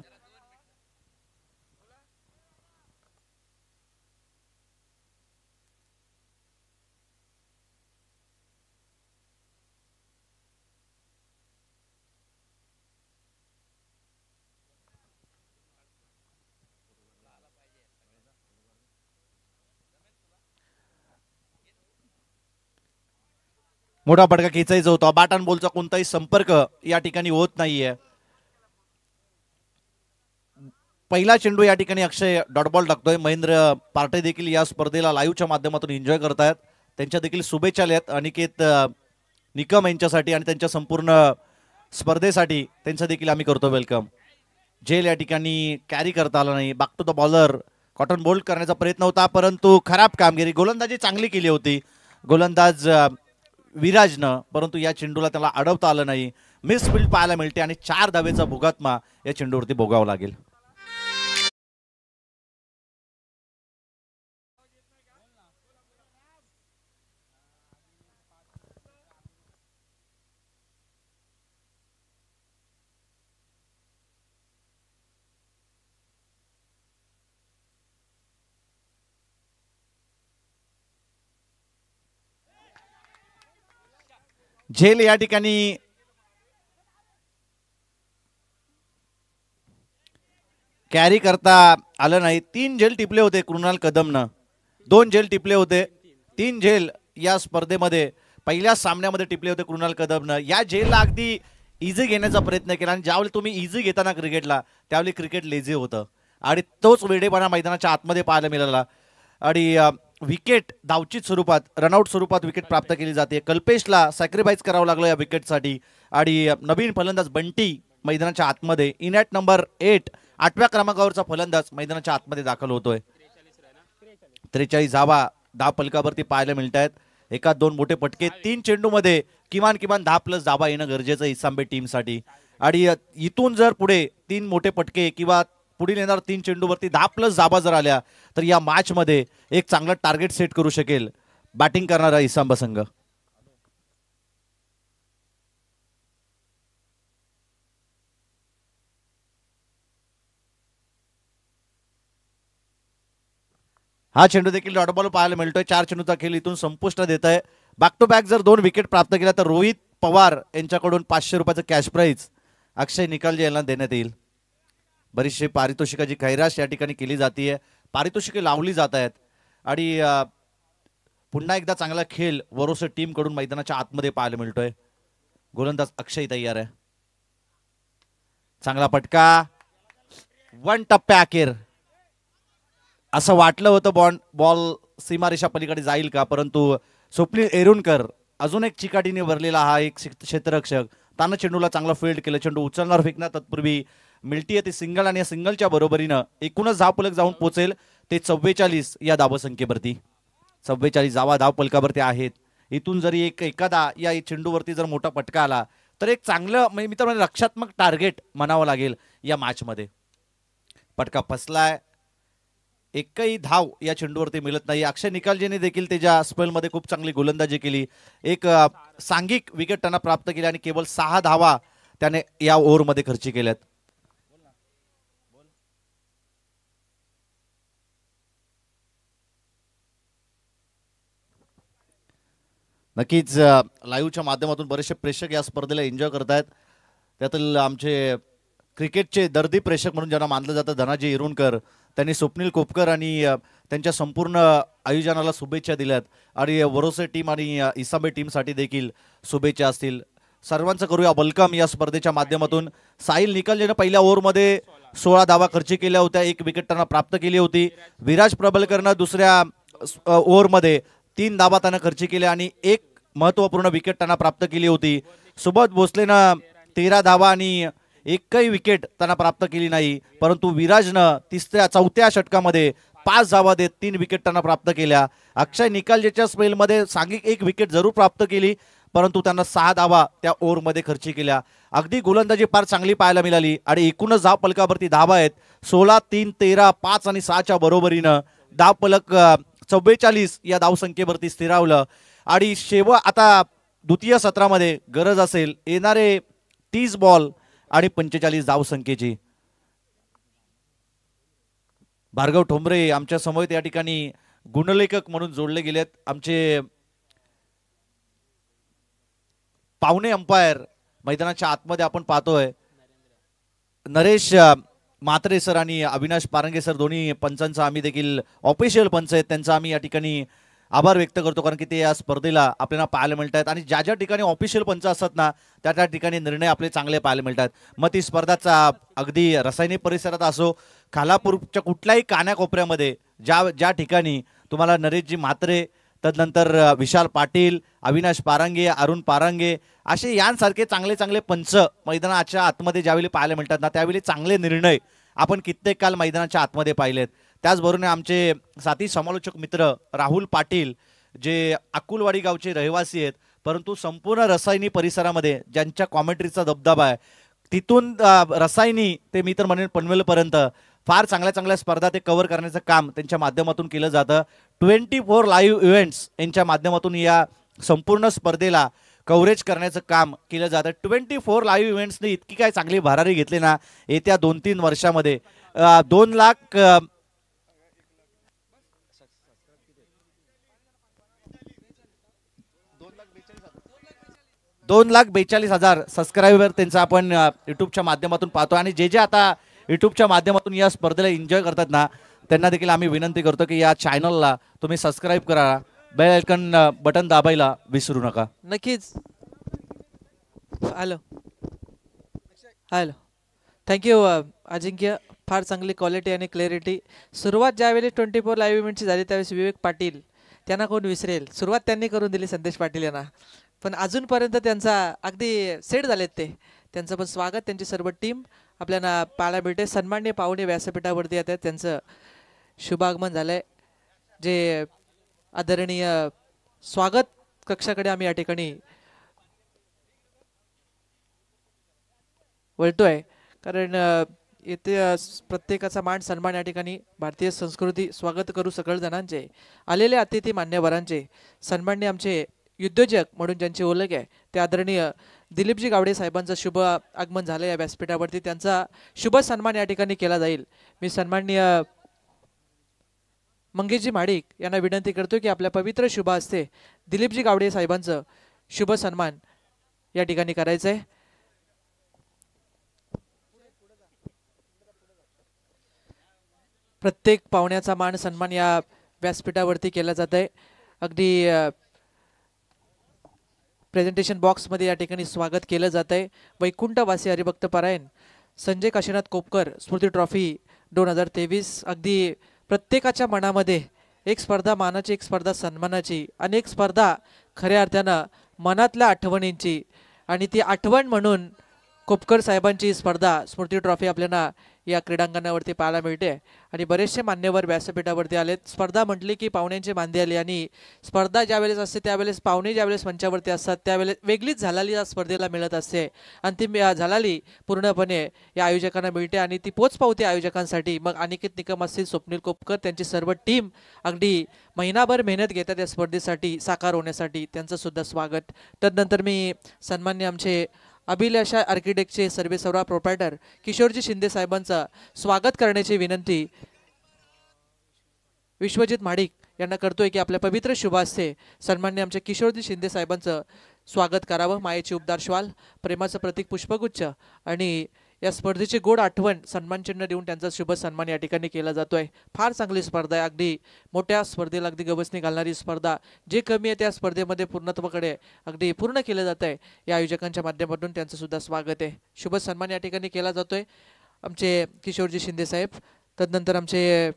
Speaker 1: मोठा फटका खेचायचा होता. बॅट अँड बॉलचा कोणताही संपर्क या ठिकाणी होत नाहीये. पहिला चेंडू या ठिकाणी अक्षय डॉट बॉल टाकतोय. महेंद्र पार्टे देखील या स्पर्धेला लाईव्हच्या माध्यमातून एन्जॉय करतायत. त्यांच्या देखील शुभेच्छा आहेत अनिकेत निकम यांच्यासाठी आणि त्यांच्या संपूर्ण स्पर्धेसाठी त्यांचं देखील आम्ही करतो वेलकम. झेल या ठिकाणी कॅरी करता आला नाही. Back to the bowler caught and bowled करण्याचा प्रयत्न होता परंतु खराब कामगिरी. गोलंदाजी चांगली केली होती गोलंदाज विराजनं, परंतु या चेंडूला त्याला अडवता आलं नाही. मिस फील्ड पाहायला मिळते आणि 4 धावेचा भोगात्मा या चेंडूवरती भोगावा लागेल. झेल या ठिकाणी कॅरी करता आलं नाही. 3 झेल टिपले होते कृणाल कदमनं, 2 झेल टिपले होते. 3 झेल या स्पर्धेमध्ये पहिल्या सामन्यामध्ये टिपले होते कृणाल कदमनं. या झेलला अगदी इझी घेण्याचा प्रयत्न केला आणि ज्यावेळी तुम्ही इझी घेताना क्रिकेटला त्यावेळी क्रिकेट लेझी होतं आणि तोच वेडेपणा मैदानाच्या आतमध्ये पाहायला मिळाला. आणि विकेट धावचित स्वरूपात रनआउट स्वरूपात विकेट प्राप्त केली जाते. कल्पेशला सॅक्रिफाईस करावं लागलं या विकेटसाठी आणि नवीन फलंदाज बंटी मैदानाच्या आतमध्ये इन ॲट नंबर 8 8व्या क्रमांकावरचा फलंदाज मैदानाच्या आतमध्ये दाखल होतोय. 43 धावा धाव फलकावरती पाहायला मिळत आहेत. एका 2 मोठे पटके 3 चेंडूमध्ये किमान 10+ धावा येणं गरजेचं आहे इसांबे टीमसाठी. आणि इथून जर पुढे 3 मोठे पटके किंवा पुढील येणार 3 चेंडूवरती 10+ धावा जर आल्या तर या मॅच मध्ये एक चांगला टार्गेट सेट करू शकेल बॅटिंग करणारा इसांबा संघ. हा चेंडू देखील डॉट बॉल पाहायला मिळतोय. 4 चेंडूचा खेळ इथून संपुष्ट देत आहे. बॅक टू बॅक जर 2 विकेट प्राप्त केल्या तर रोहित पवार यांच्याकडून 500 रुपयाचं कॅश प्राईज अक्षय निकालजे यांना देण्यात येईल. बरीचशी पारितोषिकाची खैराश या ठिकाणी केली जाते. पारितोषिके लावली जात आहेत आणि पुन्हा एकदा चांगला खेळ वरोसे टीम कडून मैदानाच्या आतमध्ये पाहायला मिळतोय. गोलंदाज अक्षय तयार आहे. चांगला पटका 1 टप्प्या अखेर. असं वाटलं होतं बॉल सीमारेषा पलीकडे जाईल का, परंतु स्वप्नील एरुणकर अजून एक चिकाटीने भरलेला हा एक क्षेत्ररक्षक त्यानं चेंडूला चांगला फील्ड केलं. चेंडू उचलणार फेकणार तत्पूर्वी मिळतीये ती सिंगल आणि या सिंगलच्या बरोबरीनं एकूणच धावफलक जाऊन पोहोचेल ते 44 या धावसंख्येवरती. 44 धावा धावफलकावरती आहेत. इथून जरी एखादा या चेंडूवरती जर मोठा पटका आला तर एक चांगलं मी तर रक्षात्मक टार्गेट म्हणावं लागेल या मॅच मध्ये. पटका फसलाय, एकही धाव या चेंडूवरती मिळत नाही. अक्षय निकालजीने देखील त्याच्या स्पेलमध्ये खूप चांगली गोलंदाजी केली. एक सांघिक विकेट त्यांना प्राप्त केली आणि केवळ 6 धावा त्याने या ओव्हरमध्ये खर्ची केल्यात. नक्कीच लाईव्हच्या माध्यमातून बरेचसे प्रेक्षक या स्पर्धेला एन्जॉय करतायत. त्यातील आमचे क्रिकेटचे दर्दी प्रेक्षक म्हणून ज्यांना मानलं जातं धनाजी इरुणकर, त्यांनी स्वप्नील कोपकर आणि त्यांच्या संपूर्ण आयोजनाला शुभेच्छा दिल्यात आणि वरोसे टीम आणि इसांबे टीमसाठी देखील शुभेच्छा असतील. सर्वांचं करूया वेलकम या स्पर्धेच्या माध्यमातून. साहिल निकालजेनं पहिल्या ओव्हरमध्ये 16 धावा खर्ची केल्या होत्या, 1 विकेट त्यांना प्राप्त केली होती. विराज प्रबलकरनं दुसऱ्या ओव्हरमध्ये 3 धावा त्यांना खर्ची केल्या आणि 1 महत्त्वपूर्ण विकेट त्यांना प्राप्त केली होती. सुबोध भोसलेनं 13 धावा आणि एकही विकेट त्यांना प्राप्त केली नाही, परंतु विराजनं 4थ्या षटकामध्ये 5 धावा देत 3 विकेट त्यांना प्राप्त केल्या. अक्षय निकालजेच्या स्पेलमध्ये सांघिक 1 विकेट जरूर प्राप्त केली, परंतु त्यांना 6 धावा त्या ओव्हरमध्ये खर्ची केल्या. अगदी गोलंदाजी फार चांगली पाहायला मिळाली आणि एकूणच धाव फलकावरती धावा आहेत 16, 3, 13, 5 आणि 6च्या बरोबरीनं धाव फलक 44 या धावसंख्येवरती स्थिरावलं. आणि आता द्वितीय सत्रामध्ये गरज असेल येणारे 30 बॉल आणि 45 धावसंख्येची. भार्गव ठोंबरे आमच्या समोर या ठिकाणी गुणलेखक म्हणून जोडले गेलेत. आमचे पाहुणे अंपायर मैदानाच्या आतमध्ये आपण पाहतोय नरेश म्हात्रे सर आणि अविनाश पारंगे सर, दोन्ही पंचांचा आम्ही देखील ऑफिशियल पंच आहेत त्यांचा आम्ही या ठिकाणी आभार व्यक्त करतो, कारण की ते या स्पर्धेला आपल्याला पाहायला मिळत आहेत आणि ज्या ज्या ठिकाणी ऑफिशियल पंच असतात ना त्या त्या ठिकाणी निर्णय आपले चांगले पाहायला मिळतात. मग ती स्पर्धाचा अगदी रासायनिक परिसरात असो, खालापूरच्या कुठल्याही कानाकोपऱ्यामध्ये ज्या ठिकाणी तुम्हाला नरेशजी म्हात्रे, तदनंतर विशाल पाटील, अविनाश पारांगे, अरुण पारांगे असे यांसारखे चांगले चांगले पंच मैदानाच्या आतमध्ये ज्यावेळी पाहायला मिळतात ना त्यावेळी चांगले निर्णय आपण कित्येक काल मैदानाच्या आतमध्ये पाहिलेत. त्याचबरोबर आमचे साथी समालोचक मित्र राहुल पाटील जे अकुलवाडी गावचे रहिवासी आहेत, परंतु संपूर्ण रसायनी परिसरामध्ये ज्यांच्या कॉमेंट्रीचा दबदबा आहे तिथून रसायनी ते मी तर म्हणेन पनवेलपर्यंत फार चांगल्या चांगल्या स्पर्धा ते कव्हर करण्याचं काम त्यांच्या माध्यमातून केलं जातं. 24 लाईव्ह इव्हेंट्स यांच्या माध्यमातून या संपूर्ण स्पर्धेला कव्हरेज करण्याचं काम केलं जातं. 24 लाईव्ह इव्हेंट्सने इतकी काय चांगली भरारी घेतली ना येत्या 2-3 वर्षामध्ये 2,42,000 सबस्क्रायबर त्यांचा आपण यूट्यूबच्या माध्यमातून पाहतो. आणि जे आता यूट्यूबच्या माध्यमातून या स्पर्धेला एन्जॉय करतात ना त्यांना देखील आम्ही विनंती करतो की या चॅनलला तुम्ही सबस्क्राईब करा, बेल आयकॉन बटन दाबायला विसरू नका.
Speaker 2: नक्कीच. हॅलो हॅलो थँक्यू अजिंक्य. फार चांगली क्वालिटी आणि क्लॅरिटी. सुरुवात ज्यावेळी 24 लाईव्ह इव्हेंटची झाली त्यावेळेस विवेक पाटील त्यांना कोण विसरेल, सुरुवात त्यांनी करून दिली संदेश पाटील यांना. पण अजूनपर्यंत त्यांचा अगदी सेट झालेत ते. त्यांचं पण स्वागत, त्यांची सर्व टीम आपल्याला पाहायला भेटते. सन्माननीय पाहुणे व्यासपीठावरती येतात, त्यांचं शुभागमन झालंय. जे आदरणीय स्वागत कक्षाकडे आम्ही या ठिकाणी वळतोय, कारण येथे प्रत्येकाचा मान सन्मान या ठिकाणी भारतीय संस्कृती स्वागत करू सकळ जणांचे. आलेले अतिथी मान्यवरांचे, सन्माननीय आमचे उद्योजक म्हणून ज्यांची ओळख आहे ते आदरणीय दिलीपजी गावडे साहेबांचं शुभ आगमन झालं या व्यासपीठावरती. त्यांचा शुभ सन्मान या ठिकाणी केला जाईल. मी सन्माननीय मंगेशजी माडिक यांना विनंती करतो की आपल्या पवित्र शुभ हस्ते दिलीपजी गावडे साहेबांचं शुभ सन्मान या ठिकाणी करायचं आहे. प्रत्येक पाहुण्याचा मान सन्मान या व्यासपीठावरती केला जात आहे. अगदी प्रेझेंटेशन बॉक्समध्ये या ठिकाणी स्वागत केलं जात आहे. वैकुंठवासी हरिभक्त पारायण संजय काशीनाथ कोपकर स्मृती ट्रॉफी 2023. अगदी प्रत्येकाच्या मनामध्ये एक स्पर्धा मानाची, एक स्पर्धा सन्मानाची, अनेक स्पर्धा खऱ्या अर्थानं मनातल्या आठवणींची. आणि ती आठवण म्हणून कोपकर साहेबांची स्पर्धा स्मृती ट्रॉफी आपल्याला या क्रीडांगणावरती पाहायला मिळते. आणि बरेचसे मान्यवर व्यासपीठावरती आलेत. स्पर्धा म्हटली की पाहुण्यांची मांदी आली. आणि स्पर्धा ज्यावेळेस असते त्यावेळेस पाहुणे ज्यावेळेस मंचावरती असतात त्यावेळेस वेगळीच झलाली या स्पर्धेला मिळत असते. आणि ती झलाली पूर्णपणे या आयोजकांना मिळते आणि ती पोच पावते आयोजकांसाठी. मग अनिकेत निकम असतील, स्वप्नील कोपकर, त्यांची सर्व टीम अगदी महिनाभर मेहनत घेतात या स्पर्धेसाठी साकार होण्यासाठी. त्यांचं सुद्धा स्वागत. तदनंतर मी सन्मान्य आमचे अभिलाषा आर्किटेक्टचे सर्वेसर्वा प्रोप्रायटर किशोरजी शिंदे साहेबांचं स्वागत करण्याची विनंती विश्वजित माडिक यांना करतोय की आपल्या पवित्र शुभ हस्ते सन्मान्य आमच्या किशोरजी शिंदे साहेबांचं स्वागत करावं. मायेची उबदार श्वाल, प्रेमाचं प्रतीक पुष्पगुच्छ आणि या स्पर्धेची गोड आठवण सन्मानचिन्ह देऊन त्यांचा शुभ सन्मान या ठिकाणी केला जातोय. फार चांगली स्पर्धा आहे. अगदी मोठ्या स्पर्धेला अगदी गवसणी घालणारी स्पर्धा. जे कमी आहे त्या स्पर्धेमध्ये पूर्णत्वाकडे अगदी पूर्ण केलं जात आहे. या आयोजकांच्या माध्यमातून त्यांचं सुद्धा स्वागत आहे. शुभ सन्मान या ठिकाणी केला जातोय आमचे किशोरजी शिंदे साहेब. तदनंतर आमचे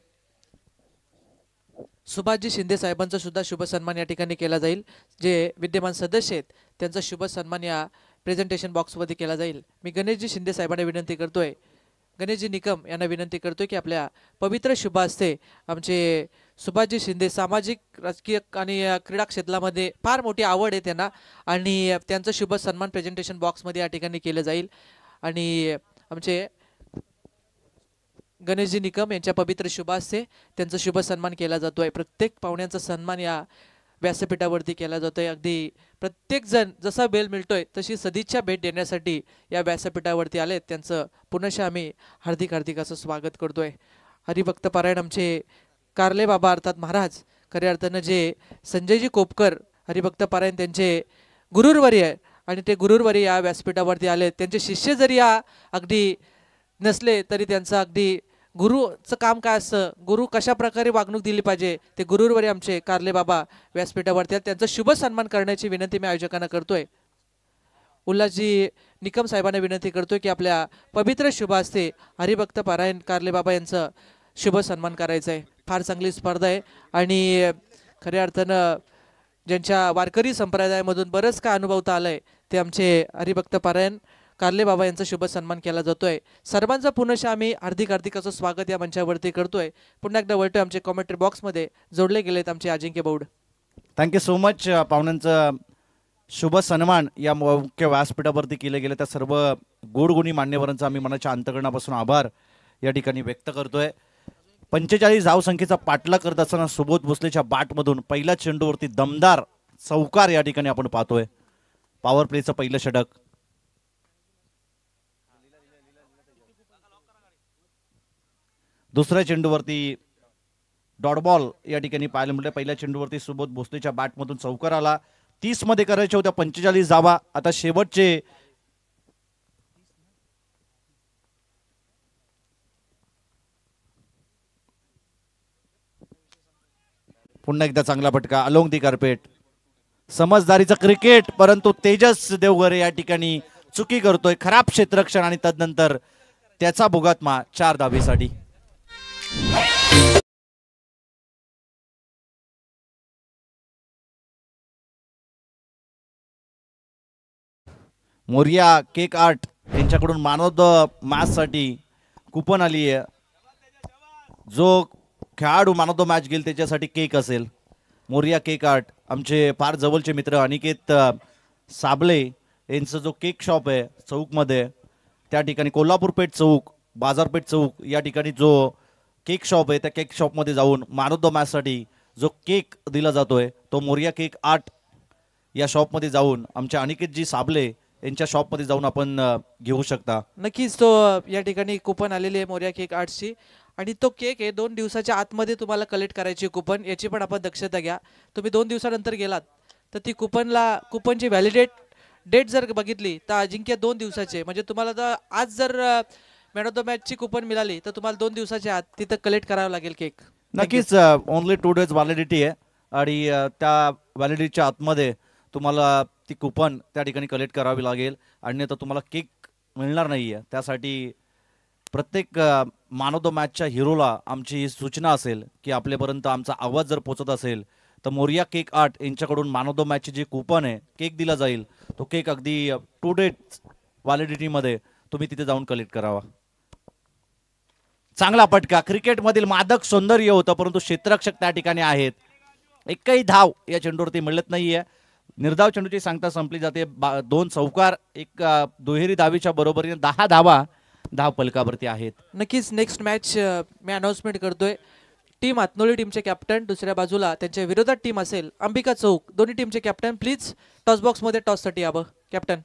Speaker 2: सुभाषजी शिंदे साहेबांचा सुद्धा शुभ सन्मान या ठिकाणी केला जाईल. जे विद्यमान सदस्य आहेत त्यांचा शुभ सन्मान या प्रेझेंटेशन बॉक्समध्ये केला जाईल. मी गणेशजी शिंदे साहेबांना विनंती करतोय, गणेशजी निकम यांना विनंती करतोय की आपल्या पवित्र शुभ हस्ते आमचे सुभाषजी शिंदे सामाजिक, राजकीय आणि क्रीडा क्षेत्रामध्ये फार मोठी आवड आहे त्यांना आणि त्यांचा शुभ सन्मान प्रेझेंटेशन बॉक्समध्ये या ठिकाणी केलं जाईल. आणि आमचे गणेशजी निकम यांच्या पवित्र शुभ हस्ते त्यांचा शुभ सन्मान केला जातोय. प्रत्येक पाहुण्यांचा सन्मान या व्यासपीठावरती केला जातोय. अगदी प्रत्येक जण जसा बेल मिळतोय तशी सदिच्छा भेट देण्यासाठी या व्यासपीठावरती आलेत. त्यांचं पुनश्च आम्ही हार्दिक हार्दिक असं स्वागत करतोय. हरिभक्त पारायण आमचे कारले बाबा अर्थात महाराज, खऱ्या अर्थानं जे संजयजी कोपकर हरिभक्त पारायण त्यांचे गुरुवर्य आणि ते गुरुवर्य या व्यासपीठावरती आलेत. त्यांचे शिष्य जरी या अगदी नसले तरी त्यांचं अगदी गुरुचं काम काय असतं, गुरु कशा प्रकारे वागणूक दिली पाहिजे, ते गुरुवर्य आमचे कारले बाबा व्यासपीठावरती आहेत. त्यांचा शुभ सन्मान करण्याची विनंती मी आयोजकांना करतोय. उल्हासजी निकम साहेबांना विनंती करतोय की आपल्या पवित्र शुभ हस्ते हरिभक्त पारायण कारले बाबा यांचं शुभ सन्मान करायचं आहे. फार चांगली स्पर्धा आहे आणि खऱ्या अर्थानं ज्यांच्या वारकरी संप्रदायामधून बरंच काय अनुभवता आलंय ते आमचे हरिभक्त पारायण कारले बाबा यांचा शुभ सन्मान केला जातोय. सर्वांचं पुनश्च आम्ही हार्दिक हार्दिक असं स्वागत या मंचावरती करतोय. पुन्हा एकदा वळतोय आमचे कॉमेंट्री बॉक्समध्ये जोडले गेलेत आमचे Ajinkya Baud.
Speaker 1: Thank you so much. पाहुण्यांचं शुभ सन्मान या मुख्य व्यासपीठावरती केले गेले त्या सर्व गोडगुणी मान्यवरांचा आम्ही मनाच्या अंतकरणापासून आभार या ठिकाणी व्यक्त करतोय. 45 धावसंख्येचा पाठलाग करत असताना सुबोध भोसलेच्या बॅटमधून पहिल्या चेंडूवरती दमदार चौकार या ठिकाणी आपण पाहतोय. पॉवर प्लेचं पहिलं षटक. दुसऱ्या चेंडूवरती डॉट बॉल या ठिकाणी पाहायला मिळालं. पहिल्या चेंडूवरती सुबोध भोसलेच्या बॅटमधून चौकार आला. 30 मध्ये करायच्या होत्या 45 धावा. आता शेवटचे पुन्हा एकदा चांगला फटका अलोंग दी कार्पेट. समजदारीचं क्रिकेट, परंतु तेजस देवगरे या ठिकाणी चुकी करतोय. खराब क्षेत्ररक्षण आणि तदनंतर त्याचा भोगात्मा 4 धावेसाठी. मोरिया केक आर्ट यांच्याकडून मॅन ऑफ द मॅच साठी कुपन आली आहे. जो खेळाडू मॅन ऑफ द मॅच घेईल त्याच्यासाठी केक असेल. मोरिया केक आर्ट आमचे फार जवळचे मित्र अनिकेत साबले यांचं जो केक शॉप आहे चौकमध्ये, त्या ठिकाणी कोल्हापूर पेठ चौक, बाजारपेठ चौक या ठिकाणी जो केक शॉप आहे त्या केक शॉपमध्ये जाऊन मॅन ऑफ द मॅचसाठी जो केक दिला जातोय तो मोरिया केक आर्ट या शॉपमध्ये जाऊन आमच्या अनिकेतजी साबले यांच्या शॉपमध्ये जाऊन आपण घेऊ शकता.
Speaker 2: नक्कीच तो या ठिकाणी कुपन आलेली आहे मोरिया केक आर्ट्सची आणि तो केक आहे 2 दिवसाच्या आतमध्ये तुम्हाला कलेक्ट करायची कुपन. याची पण आपण दक्षता घ्या. तुम्ही 2 दिवसानंतर गेलात तर ती कुपनची डेट जर बघितली तर अजिंक्य 2 दिवसाचे, म्हणजे तुम्हाला तर आज जर मॅन ऑफ द मॅचची कुपन मिळाली तर तुम्हाला 2 दिवसाच्या आत तिथं कलेक्ट करावं लागेल केक.
Speaker 1: नक्कीच ओनली 2 days व्हॅलिडिटी आहे आणि त्या व्हॅलिडिटीच्या आतमध्ये तुम्हाला ती कुपन त्या ठिकाणी कलेक्ट करावी लागेल आणि तर तुम्हाला केक मिळणार नाही आहे. त्यासाठी प्रत्येक मॅन ऑफ द मॅचच्या हिरोला आमची ही सूचना असेल की आपल्यापर्यंत आमचा आवाज जर पोहोचत असेल तर मोरिया केक आर्ट यांच्याकडून मॅन ऑफ द मॅचची जी कुपन आहे केक दिला जाईल तो केक अगदी 2 days व्हॅलिडिटीमध्ये तुम्ही तिथे जाऊन कलेक्ट करावा. चांगला पटका. क्रिकेटमधील मादक सौंदर्य होतं, परंतु क्षेत्ररक्षक त्या ठिकाणी आहेत. एकही धाव या चेंडूवरती मिळत नाहीये. निर्धाव चेंडूची सांगता संपली जाते. 2 चौकार, एक दुहेरी धावीच्या बरोबरीने 10 धावा धाव फलकावरती आहेत.
Speaker 2: नक्कीच नेक्स्ट मॅच मी अनाउन्समेंट करतोय. टीम हातनोळी टीमचे कॅप्टन, दुसऱ्या बाजूला त्यांच्या विरोधात टीम असेल अंबिका चौक. दोन्ही टीमचे कॅप्टन प्लीज टॉस बॉक्स मध्ये टॉससाठी यावं. कॅप्टन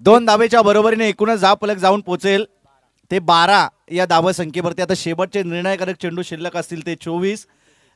Speaker 1: दोन धावेच्या बरोबरीने एकूणच धाव फलक जाऊन पोहोचेल ते 12 या धावसंख्येवरती. आता शेवटचे निर्णायकारक चेंडू शिल्लक असतील ते 24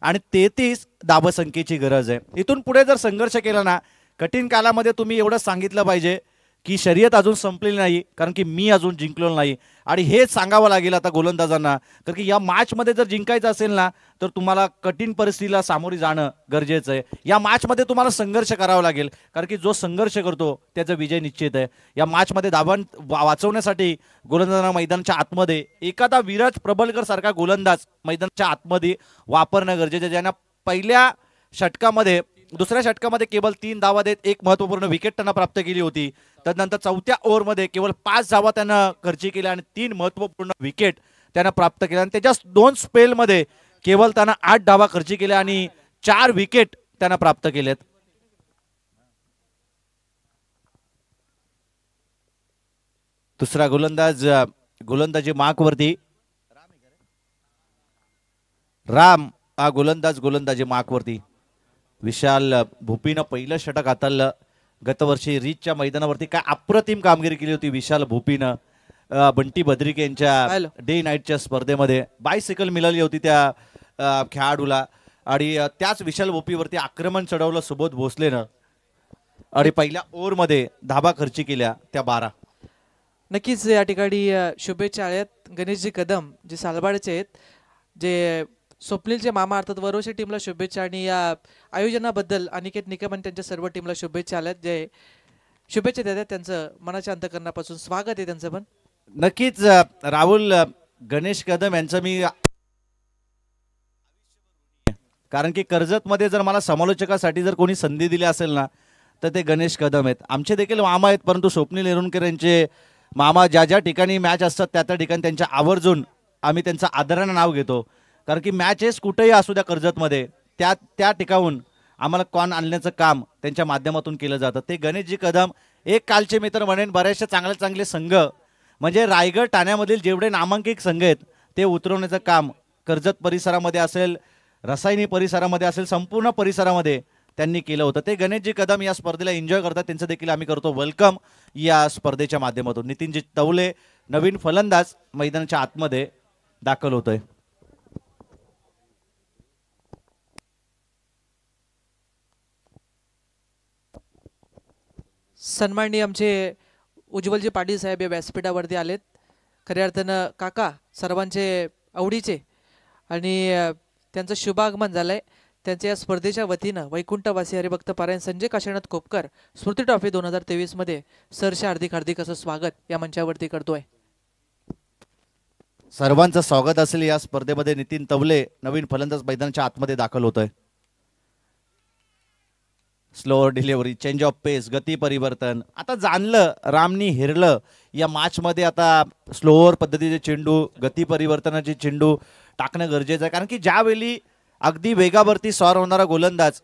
Speaker 1: आणि 33 धावसंख्येची गरज आहे. इथून पुढे जर संघर्ष केला ना, कठीण कालामध्ये तुम्ही एवढं सांगितलं पाहिजे की शर्यत अजून संपलेली नाही, कारण की मी अजून जिंकलो नाही. आणि हेच सांगावं लागेल आता गोलंदाजांना, कारण की या मॅचमध्ये जर जिंकायचं असेल ना तर तुम्हाला कठीण परिस्थितीला सामोरी जाणं गरजेचं आहे. या मॅचमध्ये तुम्हाला संघर्ष करावा लागेल, कारण की जो संघर्ष करतो त्याचा विजय निश्चित आहे. या मॅचमध्ये धावा वाचवण्यासाठी गोलंदाजांना मैदानाच्या आतमध्ये एखादा विराज प्रबलकर सारखा गोलंदाज मैदानाच्या आतमध्ये वापरणं गरजेचं आहे, ज्यांना पहिल्या षटकामध्ये दुसऱ्या षटकामध्ये केवळ 3 धावा देत एक महत्त्वपूर्ण विकेट त्यांना प्राप्त केली होती. तदनंतर चौथ्या ओव्हरमध्ये केवळ 5 धावा त्यांना खर्ची केल्या आणि 3 महत्त्वपूर्ण विकेट त्यांना प्राप्त केल्या. आणि त्याच्या 2 स्पेलमध्ये केवळ त्यांना 8 धावा खर्ची केल्या आणि 4 विकेट त्यांना प्राप्त केलेत. दुसरा गोलंदाजी मार्कवरती राम हा गोलंदाजी मार्कवरती. विशाल भोपीनं पहिलं षटक हाताळलं. गतवर्षी रीचच्या मैदानावरती काय अप्रतिम कामगिरी केली होती विशाल भोपीनं. बंटी बद्रिके यांच्या डे नाईटच्या स्पर्धेमध्ये बायसिकल मिळाली होती त्या खेळाडूला आणि त्याच विशाल भोपीवरती आक्रमण चढवलं सुबोध भोसलेनं आणि पहिल्या ओव्हरमध्ये धावा खर्ची केल्या त्या 12.
Speaker 2: नक्कीच या ठिकाणी शुभेच्छा आहेत गणेशजी कदम जे सालबाडचे आहेत, जे स्वप्नीलचे मामा अर्थात वरोशी टीमला शुभेच्छा आणि या आयोजनाबद्दल अनिकेत निकम आणि त्यांच्या सर्व टीमला शुभेच्छा आल्यात. जे शुभेच्छा देतात त्यांचं मनाच्या अंतकरणापासून स्वागत आहे त्यांचं पण.
Speaker 1: नक्कीच राहुल गणेश कदम यांचं मी कारण की कर्जतमध्ये जर मला समालोचकासाठी जर कोणी संधी दिली असेल ना तर ते गणेश कदम आहेत. आमचे देखील मामा आहेत, परंतु स्वप्नील एरुणकर यांचे मामा ज्या ज्या ठिकाणी मॅच असतात त्या त्या ठिकाणी त्यांच्या आवर्जून आम्ही त्यांचं आदरानं नाव घेतो. कारण की मॅचेस कुठेही असू द्या कर्जतमध्ये त्या त्या ठिकाणून आम्हाला कॉन आणण्याचं काम त्यांच्या माध्यमातून केलं जातं. ते गणेशजी कदम एक कालचे मित्र म्हणेन बरेचसे चांगले चांगले संघ म्हणजे रायगड ठाण्यामधील जेवढे नामांकित संघ आहेत ते उतरवण्याचं काम कर्जत परिसरामध्ये असेल, रसायनी परिसरामध्ये असेल, संपूर्ण परिसरामध्ये त्यांनी केलं होतं. ते गणेशजी कदम या स्पर्धेला एन्जॉय करतात, त्यांचं देखील आम्ही करतो वेलकम या स्पर्धेच्या माध्यमातून. नितीनजी तवले नवीन फलंदाज मैदानाच्या आतमध्ये दाखल होतोय.
Speaker 2: सन्माननीय आमचे उज्ज्वलजी पाटील साहेब या व्यासपीठावरती आलेत. खऱ्या अर्थानं काका सर्वांचे आवडीचे आणि त्यांचं शुभागमन झालंय. त्यांच्या या स्पर्धेच्या वतीनं वैकुंठवासी हरिभक्त पारायण संजय काशीनाथ कोपकर स्मृती ट्रॉफी 2023 मध्ये सरचे हार्दिक हार्दिक असं स्वागत या मंचावरती करतोय.
Speaker 1: सर्वांचं स्वागत असेल या स्पर्धेमध्ये. नितीन तवले नवीन फलंदाज मैदानाच्या आतमध्ये दाखल होतोय. स्लोअर डिलिव्हरी, चेंज ऑफ पेस, गती परिवर्तन. आता जाणलं रामनी हिरलं या मॅचमध्ये. आता स्लोअर पद्धतीचे चेंडू, गती परिवर्तनाचे चेंडू टाकणं गरजेचं आहे. कारण की ज्यावेळी अगदी वेगावरती स्वार होणारा गोलंदाज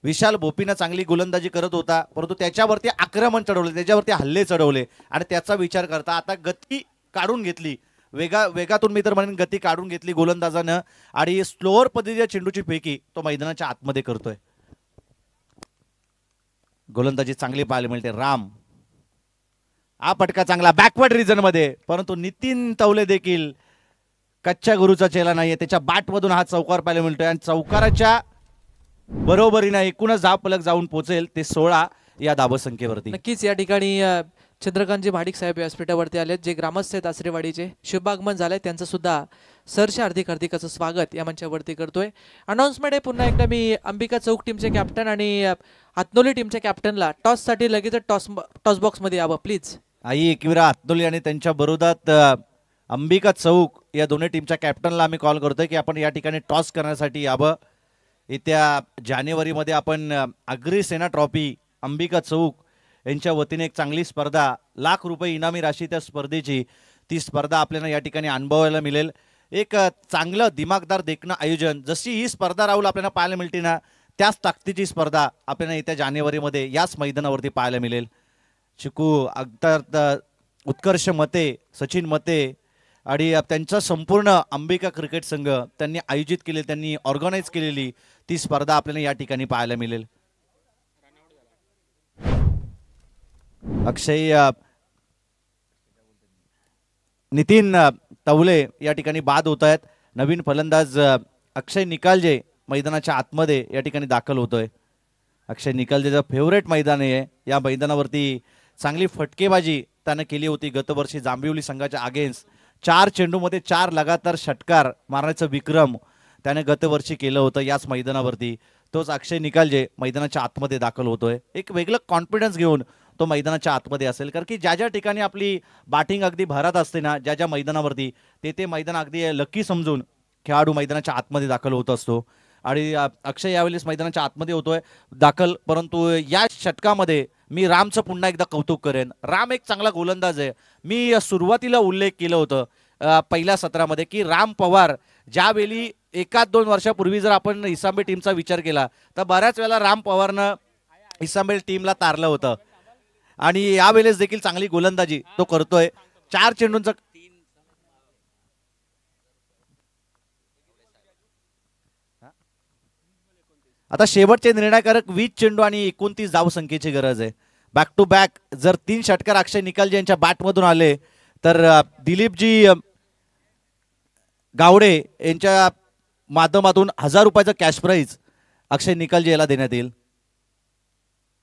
Speaker 1: विशाल भोपीनं चांगली गोलंदाजी करत होता, परंतु त्याच्यावरती आक्रमण चढवले, त्याच्यावरती हल्ले चढवले आणि त्याचा विचार करता आता गती काढून घेतली. वेगातून मी तर म्हणेन गती काढून घेतली गोलंदाजानं आणि स्लोअर पद्धतीच्या चेंडूची फेकी तो मैदानाच्या आतमध्ये करतोय. गोलंदाजी चांगली पाहायला मिळते. राम हा पटका चांगला बॅकवर्ड रिजन मध्ये, परंतु नितीन तवले देखील कच्च्या गुरुचा चेला नाहीये. त्याच्या बॅटमधून हा चौकार पाहायला मिळतोय आणि चौकाराच्या बरोबरीने एकूणच धावफलक जाऊन पोहोचेल ते 16 या धावसंख्येवरती.
Speaker 2: नक्कीच या ठिकाणी चंद्रकांतजी भाडिक साहेब व्यासपीठावरती आलेत, जे ग्रामस्थ आहेत आसरेवाडीचे. शुभागमन झालंय त्यांचं सुद्धा सरचे हार्दिक हार्दिक असं स्वागत या मंचावरती करतोय. अनाउन्समेंट आहे पुन्हा एकदा मी अंबिका चौक टीमचे कॅप्टन आणि हातनोली टीमच्या कॅप्टनला टॉससाठी लगेच टॉस बॉक्समध्ये यावं प्लीज.
Speaker 1: आई एकविरा हातनोली आणि त्यांच्या बरोदात अंबिका चौक या दोन्ही टीमच्या कॅप्टनला आम्ही कॉल करतोय की आपण या ठिकाणी टॉस करण्यासाठी यावं. येत्या जानेवारीमध्ये आपण अग्रसेना ट्रॉफी अंबिका चौक यांच्या वतीने एक चांगली स्पर्धा, ₹1,00,000 इनामी राशी त्या स्पर्धेची, ती स्पर्धा आपल्याला या ठिकाणी अनुभवायला मिळेल. एक चांगलं दिमागदार देखणं आयोजन. जशी ही स्पर्धा राहुल आपल्याला पाहायला मिळते ना, त्याच ताकदीची स्पर्धा आपल्याला येत्या जानेवारीमध्ये याच मैदानावरती पाहायला मिळेल. चिकू अख्तर, उत्कर्ष मते, सचिन मते आणि त्यांचा संपूर्ण अंबिका क्रिकेट संघ त्यांनी आयोजित केले, त्यांनी ऑर्गनाईज केलेली ती स्पर्धा आपल्याला या ठिकाणी पाहायला मिळेल. अक्षय नितीन तवले या ठिकाणी बाद होत आहेत. नवीन फलंदाज अक्षय निकालजे मैदानाच्या आतमध्ये या ठिकाणी दाखल होतोय. अक्षय निकालजेचं फेवरेट मैदान आहे. या मैदानावरती चांगली फटकेबाजी त्यानं केली होती गतवर्षी जांभिवली संघाच्या अगेन्स्ट. 4 चेंडूमध्ये 4 लगातार षटकार मारण्याचं विक्रम त्याने गतवर्षी केलं होतं याच मैदानावरती. तोच अक्षय निकालजे मैदानाच्या आतमध्ये दाखल होतोय. एक वेगळं कॉन्फिडन्स घेऊन तो मैदानाच्या आतमध्ये असेल. कारण की ज्या ज्या ठिकाणी आपली बॅटिंग अगदी भरात असते ना, ज्या ज्या मैदानावरती, ते मैदान अगदी लकी समजून खेळाडू मैदानाच्या आतमध्ये दाखल होत असतो. आणि अक्षय यावेळेस मैदानाच्या आतमध्ये होतोय दाखल. परंतु या षटकामध्ये मी रामचं पुन्हा एकदा कौतुक करेन. राम एक चांगला गोलंदाज आहे. मी सुरुवातीला उल्लेख केलं होतं पहिल्या सत्रामध्ये की राम पवार ज्यावेळी 1-2 वर्षापूर्वी जर आपण इसांबे टीमचा विचार केला तर बऱ्याच वेळेला राम पवारनं इसांबे टीमला तारलं होतं आणि यावेळेस देखील चांगली गोलंदाजी तो करतोय. 4 चेंडूंचा आता शेवटचे निर्णायकारक 20 चेंडू आणि 29 धावसंख्येची गरज आहे. बॅक टू बॅक जर 3 षटकार अक्षय निकालजे यांच्या बॅटमधून आले तर दिलीपजी गावडे यांच्या माध्यमातून ₹1000 कॅश प्राईज अक्षय निकालजे याला देण्यात येईल.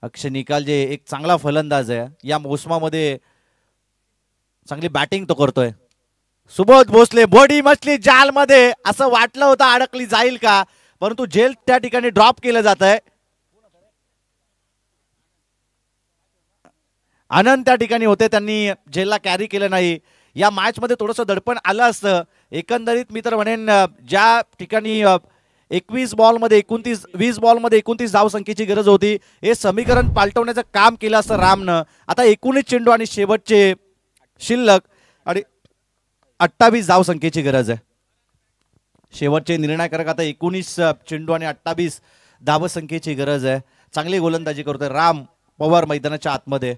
Speaker 1: अक्षय निकालजे एक चांगला फलंदाज आहे. या मोसमामध्ये चांगली बॅटिंग तो करतोय. सुबोध भोसले बॉडी मछली जाल मध्ये असं वाटलं होतं अडकली जाईल का, परंतु जेल त्या ठिकाणी ड्रॉप केलं जात आहे. आनंद त्या ठिकाणी होते, त्यांनी जेलला कॅरी केलं नाही. या मॅच मध्ये थोडंसं दडपण आलं असतं. एकंदरीत मी तर म्हणेन ज्या ठिकाणी 21 बॉलमध्ये 20 बॉलमध्ये 29 धावसंख्येची गरज होती. हे समीकरण पालटवण्याचं काम केलं असतं रामनं. आता 19 चेंडू आणि शेवटचे शिल्लक आणि 28 धावसंख्येची गरज आहे. शेवटचे निर्णायक आता 19 चेंडू आणि 28 धावसंख्येची गरज आहे. चांगली गोलंदाजी करतोय राम पवार मैदानाच्या आतमध्ये.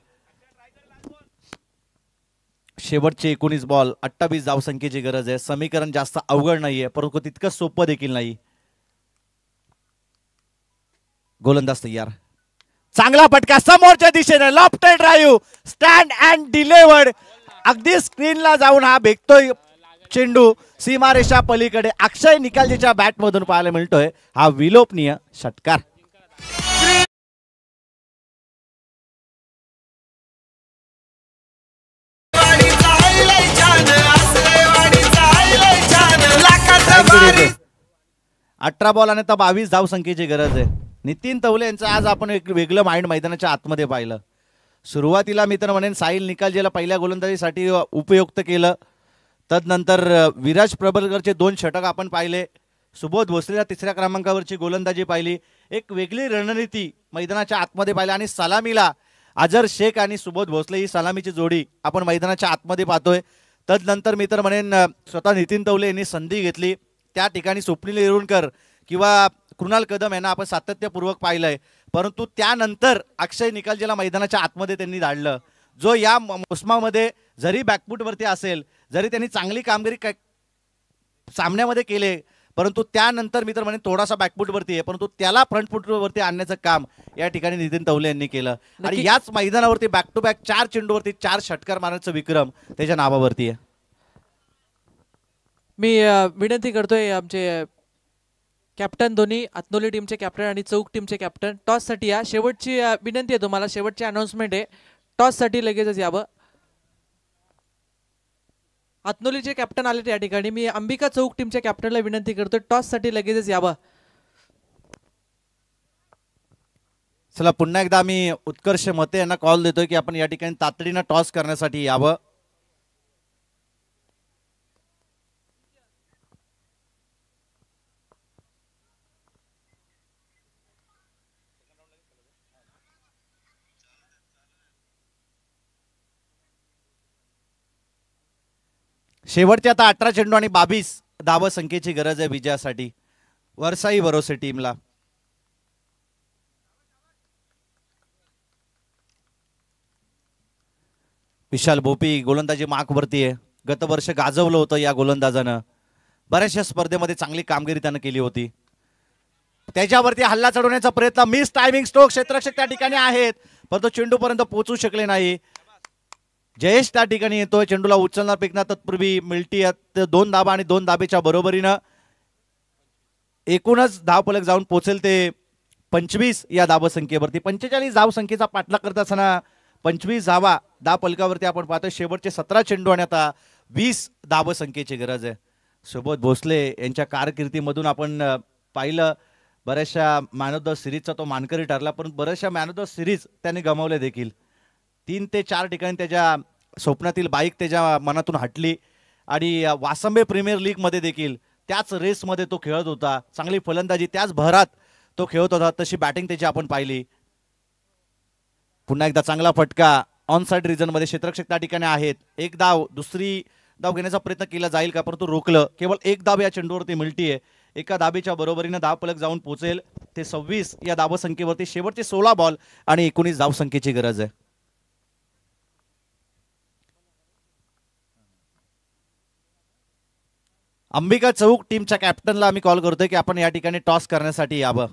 Speaker 1: शेवटचे 19 बॉल 28 धावसंख्येची गरज आहे. समीकरण जास्त अवघड नाहीये परंतु तितकं सोपं देखील नाही. गोलंदाज तयार. चांगला फटका समोरच्या दिशेने lofted drive stand and delivered. अगदी स्क्रीनला जाऊन हा भेटतोय चेंडू सीमारेषा पलीकडे. अक्षय निकालजीच्या बॅट मधून पाहायला मिळतोय हा विलोपनीय षटकार. अठरा बॉल आणि आता 22 धावसंख्येची गरज आहे. नितीन तवले यांचं आज आपण एक वेगळं माइंड मैदानाच्या आतमध्ये पाहिलं. सुरुवातीला मी तर म्हणेन साहिल निकालजीला पहिल्या गोलंदाजीसाठी उपयुक्त केलं. तदनंतर विराज प्रबलकरचे 2 षटक आपण पाहिले. सुबोध भोसलेला 3ऱ्या क्रमांकावरची गोलंदाजी पाहिली. एक वेगळी रणनीती मैदानाच्या आतमध्ये पाहिली आणि सलामीला अजर शेख आणि सुबोध भोसले ही सलामीची जोडी आपण मैदानाच्या आतमध्ये पाहतोय. तदनंतर मी तर म्हणेन स्वतः नितीन तवले यांनी संधी घेतली. त्या ठिकाणी स्वप्नील येरुणकर किंवा कृणाल कदम यांना आपण सातत्यपूर्वक पाहिलंय. परंतु त्यानंतर अक्षय निकालजीला मैदानाच्या आतमध्ये त्यांनी धाडलं. जो या मोसमामध्ये जरी बॅकफूटवरती असेल, जरी त्यांनी चांगली कामगिरी सामन्यामध्ये केले, परंतु त्यानंतर मी तर म्हणेन थोडासा बॅकफूटवरती आहे, परंतु त्याला फ्रंटफूटवरती आणण्याचं काम या ठिकाणी नितीन तवले यांनी केलं. आणि याच मैदानावरती बॅक टू बॅक 4 चेंडूवरती 4 षटकार मारण्याचा विक्रम त्याच्या नावावरती आहे.
Speaker 2: मी विनंती करतोय आमचे कॅप्टन दोन्ही आत्नोली टीमचे कॅप्टन आणि चौक टीमचे कॅप्टन टॉससाठी या. शेवटची विनंती आहे तुम्हाला, शेवटची अनाउन्समेंट आहे. टॉससाठी लगेचच यावं. आत्नोलीचे कॅप्टन आले या ठिकाणी. मी अंबिका चौक टीमच्या कॅप्टनला विनंती करतोय टॉससाठी लगेचच यावं.
Speaker 1: चला पुन्हा एकदा मी उत्कर्ष मते यांना कॉल देतोय की आपण या ठिकाणी तातडीनं टॉस करण्यासाठी यावं. शेवटचे आता 18 चेंडू आणि 22 धाव संख्येची गरज आहे विजयासाठी वरसाई भरोसे टीमला. विशाल भोपी गोलंदाजी मार्कवरती आहे. गत वर्ष गाजवलं होतं या गोलंदाजानं. बऱ्याचशा स्पर्धेमध्ये चांगली कामगिरी त्यानं केली होती. त्याच्यावरती हल्ला चढवण्याचा प्रयत्न, मिस टायमिंग. स्ट्रोक क्षेत्ररक्षक त्या ठिकाणी आहेत परंतु चेंडूपर्यंत पोहोचू शकले नाही. जयेश त्या ठिकाणी येतोय, चेंडूला उचलणार फेकणार. तत्पूर्वी मिल्टी 2 धाबा आणि 2 धाबेच्या बरोबरीनं एकूणच धावफलक जाऊन पोहोचेल ते 25 या धावसंख्येवरती. 45 धावसंख्येचा पाठलाग करत असताना 25 धावा धावफलकावरती आपण पाहतोय. शेवटचे 17 चेंडू आणि आता 20 धावसंख्येची गरज आहे. सुबोध भोसले यांच्या कारकिर्दीमधून आपण पाहिलं बऱ्याचशा मॅन ऑफ द सिरीजचा तो मानकरी ठरला, परंतु बऱ्याचशा मॅन ऑफ द सिरीज त्याने गमावले देखील. 3 ते 4 ठिकाणी त्याच्या स्वप्नातील बाईक त्याच्या मनातून हटली आणि वासंबे प्रीमियर लीगमध्ये देखील त्याच रेसमध्ये तो खेळत होता. चांगली फलंदाजी त्याच भरात तो खेळत होता. तशी बॅटिंग त्याची आपण पाहिली. पुन्हा एकदा चांगला फटका ऑन साइड रिजनमध्ये. क्षेत्ररक्षक त्या ठिकाणी आहेत. एक धाव, दुसरी धाव घेण्याचा प्रयत्न केला जाईल का, परंतु रोखलं. केवळ एक धाव या चेंडूवरती मिळती आहे. एका धाबेच्या बरोबरीनं धावफलक जाऊन पोहोचेल ते 26 या धावसंख्येवरती. शेवटचे 16 बॉल आणि 19 धावसंख्येची गरज आहे. अंबिका चौक टीमच्या कॅप्टनला आम्ही कॉल करतोय की आपण या ठिकाणी टॉस करण्यासाठी यावं.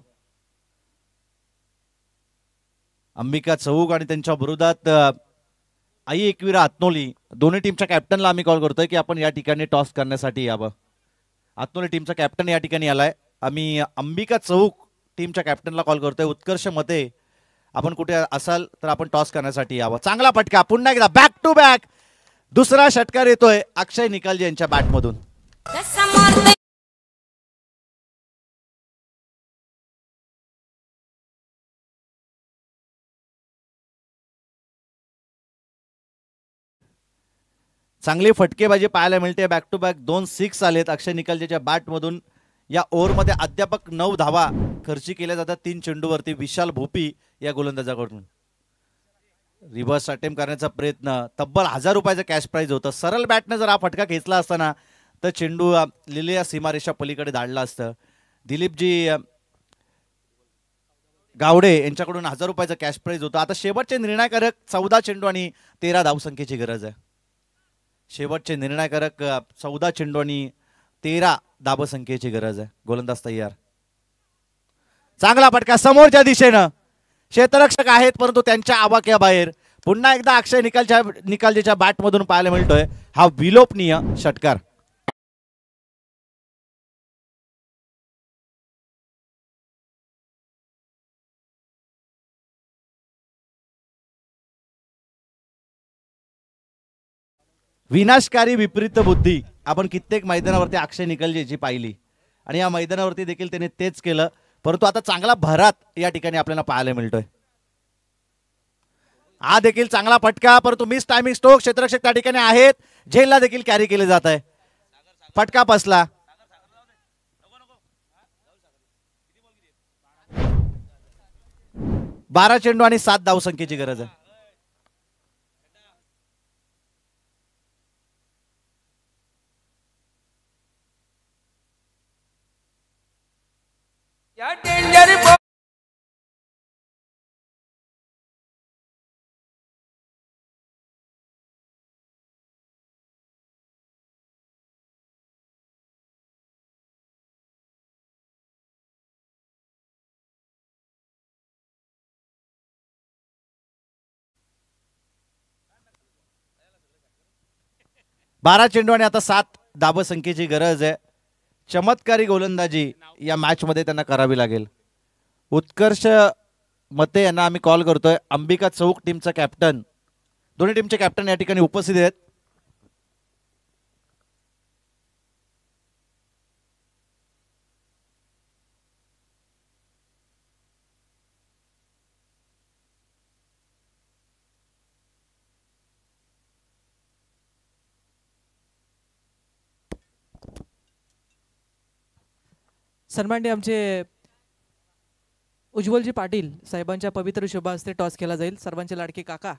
Speaker 1: अंबिका चौक आणि त्यांच्या विरोधात आई एकविरा आत्नोली दोन्ही टीमच्या कॅप्टनला आम्ही कॉल करतोय की आपण या ठिकाणी टॉस करण्यासाठी यावं. आत्नोली टीमचा कॅप्टन या ठिकाणी आलाय. आम्ही अंबिका चौक टीमच्या कॅप्टनला कॉल करतोय. उत्कर्ष मते आपण कुठे असाल तर आपण टॉस करण्यासाठी यावं. चांगला फटका पुन्हा एकदा बॅक टू बॅक दुसरा षटकार येतोय अक्षय निकालजी यांच्या बॅटमधून. चांगली फटकेबाजी पाहायला मिळते. बॅक टू बॅक 2 6 आलेत अक्षय निकालजीच्या बॅटमधून. या ओव्हरमध्ये अद्यापक 9 धावा खर्ची केल्या जातात 3 चेंडूवरती विशाल भोपी या गोलंदाजाकडून. रिव्हर्स अटेम्प्ट करण्याचा प्रयत्न, तब्बल 1000 रुपयाचं कॅश प्राइज होतं. सरळ बॅटनं जर हा फटका खेचला असताना तर चेंडू लिहिलेल्या सीमारेषा पलीकडे धाडला असतं. दिलीपजी गावडे यांच्याकडून 1000 रुपयाचं कॅश प्राइज होतं. आता शेवटचे निर्णायकारक 14 चेंडू आणि 13 धावसंख्येची गरज आहे. शेवटचे निर्णायकारक 14 चेंडू आणि 13 धावसंख्येची गरज आहे. गोलंदाज तयार. चांगला फटका समोरच्या दिशेनं. क्षेत्ररक्षक आहेत परंतु त्यांच्या आवाक्याबाहेर. पुन्हा एकदा अक्षय निकालजेच्या बॅटमधून पाहायला मिळतोय हा विलोपनीय षटकार. विनाशकारी विपरीत बुद्धी आपण कित्येक मैदानावरती अक्षय निकालजेची पाहिली आणि या मैदानावरती देखील त्याने तेच केलं. परंतु आता चांगला भरात या ठिकाणी आपल्याला पाहायला मिळतोय. हा देखील चांगला फटका परंतु मिस टायमिंग स्ट्रोक. क्षेत्ररक्षक त्या ठिकाणी आहेत. झेलला देखील कॅरी केले जात आहे. फटका बसला. बारा चेंडू आणि 7 धावसंख्येची गरज आहे. बारा चेंडू आणि आता 7 धावसंख्येची गरज आहे. चमत्कारी गोलंदाजी या मॅच मध्ये त्यांना करावी लागेल. उत्कर्ष मते यांना आम्ही कॉल करतोय. अंबिका चौक टीमचा कॅप्टन, दोन्ही टीमचे कॅप्टन या ठिकाणी उपस्थित आहेत.
Speaker 2: सन्माननीय आमचे उज्ज्वलजी पाटील साहेबांच्या पवित्र शुभ हस्ते टॉस केला जाईल. सर्वांचे लाडके काका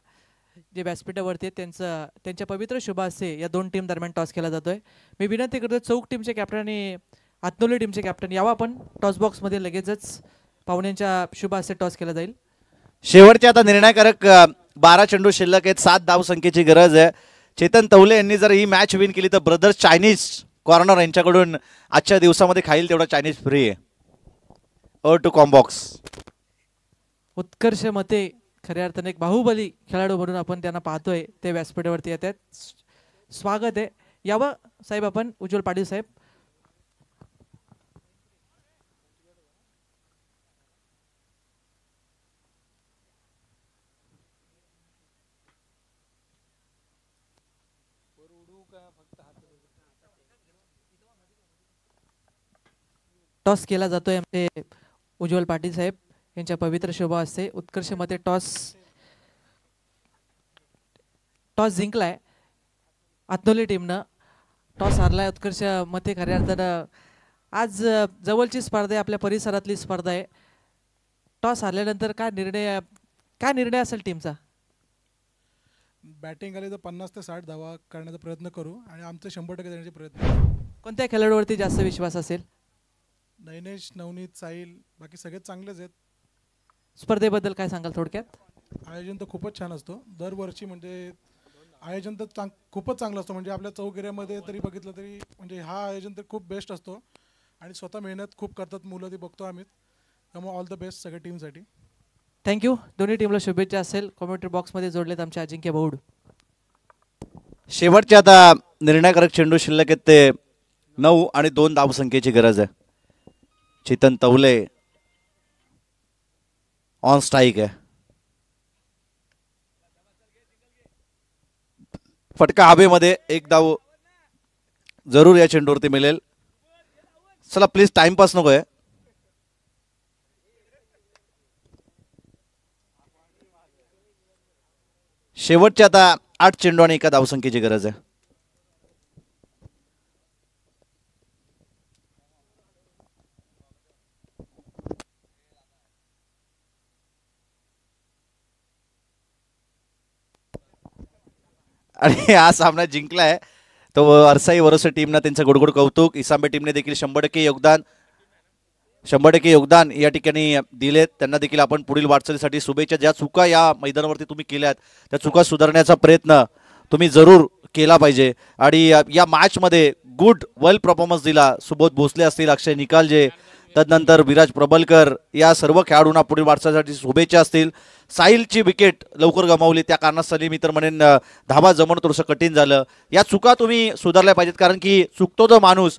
Speaker 2: जे व्यासपीठावरती आहेत त्यांच्या पवित्र शुभ हस्ते या दोन टीम दरम्यान टॉस केला जातोय. मी विनंती करतो चौक टीमचे कॅप्टन आणि आत्नोली टीमचे कॅप्टन यावा आपण टॉस बॉक्समध्ये लगेचच पाहुण्यांच्या शुभ हस्ते टॉस केला जाईल.
Speaker 1: शेवटचे आता निर्णायकारक 12 चेंडू शिल्लक आहेत. 7 धावसंख्येची गरज आहे. चेतन तवले यांनी जर ही मॅच विन केली तर ब्रदर्स चायनीज कॉर्नर यांच्याकडून आजच्या दिवसामध्ये खाईल तेवढा चायनीज फ्री आहे. To comm box.
Speaker 2: उत्कर्ष मते खऱ्या अर्थाने एक बाहुबली खेळाडू म्हणून आपण त्यांना पाहतोय ते व्यासपीठावरती येतात. स्वागत आहे. यावं साहेब आपण उज्ज्वल पाटील साहेब. टॉस केला जातोय आमचे उज्ज्वल पाटील साहेब यांच्या पवित्र शोभा असते. उत्कर्ष मते टॉस जिंकलाय. आत्नोली टीमनं टॉस हारलाय. उत्कर्ष मते खऱ्या अर्थानं आज जवळची स्पर्धा आहे, आपल्या परिसरातली स्पर्धा आहे. टॉस हारल्यानंतर काय निर्णय असेल टीमचा?
Speaker 4: बॅटिंग आली तर 50 ते 60 धावा करण्याचा प्रयत्न करू आणि आमचे 100% देण्याचे प्रयत्न.
Speaker 2: कोणत्या खेळाडूवरती जास्त विश्वास असेल?
Speaker 4: नैनेश, नवनीत, साहिल, बाकी सगळे चांगलेच आहेत.
Speaker 2: स्पर्धेबद्दल काय सांगाल थोडक्यात?
Speaker 4: आयोजन तर खूपच छान असतो दरवर्षी. म्हणजे आयोजन तर खूपच चांगलं असतं. म्हणजे आपल्या चौक एरियामध्ये तरी बघितलं तरी म्हणजे हा आयोजन तर खूप बेस्ट असतो आणि स्वतः मेहनत खूप करतात मुलं, ती बघतो आम्ही. त्यामुळे ऑल द बेस्ट सगळ्या टीमसाठी.
Speaker 2: थँक्यू. दोन्ही टीमला शुभेच्छा असेल. कॉमेंट्री बॉक्समध्ये जोडलेत आमचे अजिंक्य भाऊड.
Speaker 1: शेवटचे आता निर्णायकारक चेंडू शिल्लक आहेत ते 9 आणि 2 धावसंख्येची गरज आहे. चेतन तवले ऑन स्ट्राईक आहे. फटका हवेमध्ये, 1 धाव जरूर या चेंडूवरती मिळेल. चला प्लीज टाइमपास नको आहे. शेवटचे आता 8 चेंडू आणि 1 धावसंख्येची गरज आहे. आणि हा सामना जिंकलाय तो अरसाई वरोसे टीमनं त्यांचं गोडगोड कौतुक. इसांबे टीमने देखील 100% योगदान या ठिकाणी दिलेत. त्यांना देखील आपण पुढील वाटचालीसाठी शुभेच्छा. ज्या चुका या मैदानावरती तुम्ही केल्यात त्या चुका सुधारण्याचा प्रयत्न तुम्ही जरूर केला पाहिजे. आणि या मॅचमध्ये गुड वेल परफॉर्मन्स दिला. सुबोध भोसले असतील, अक्षय निकालजे, तदनंतर विराज प्रबलकर या सर्व खेळाडूंना पुढील वाटचालीसाठी शुभेच्छा असतील. साहिलची विकेट लवकर गमावली त्या कारणास्तव मी तर म्हणेन धाबा जमवणं थोडंसं कठीण झालं. या चुका तुम्ही सुधारल्या पाहिजेत कारण की चुकतो तो माणूस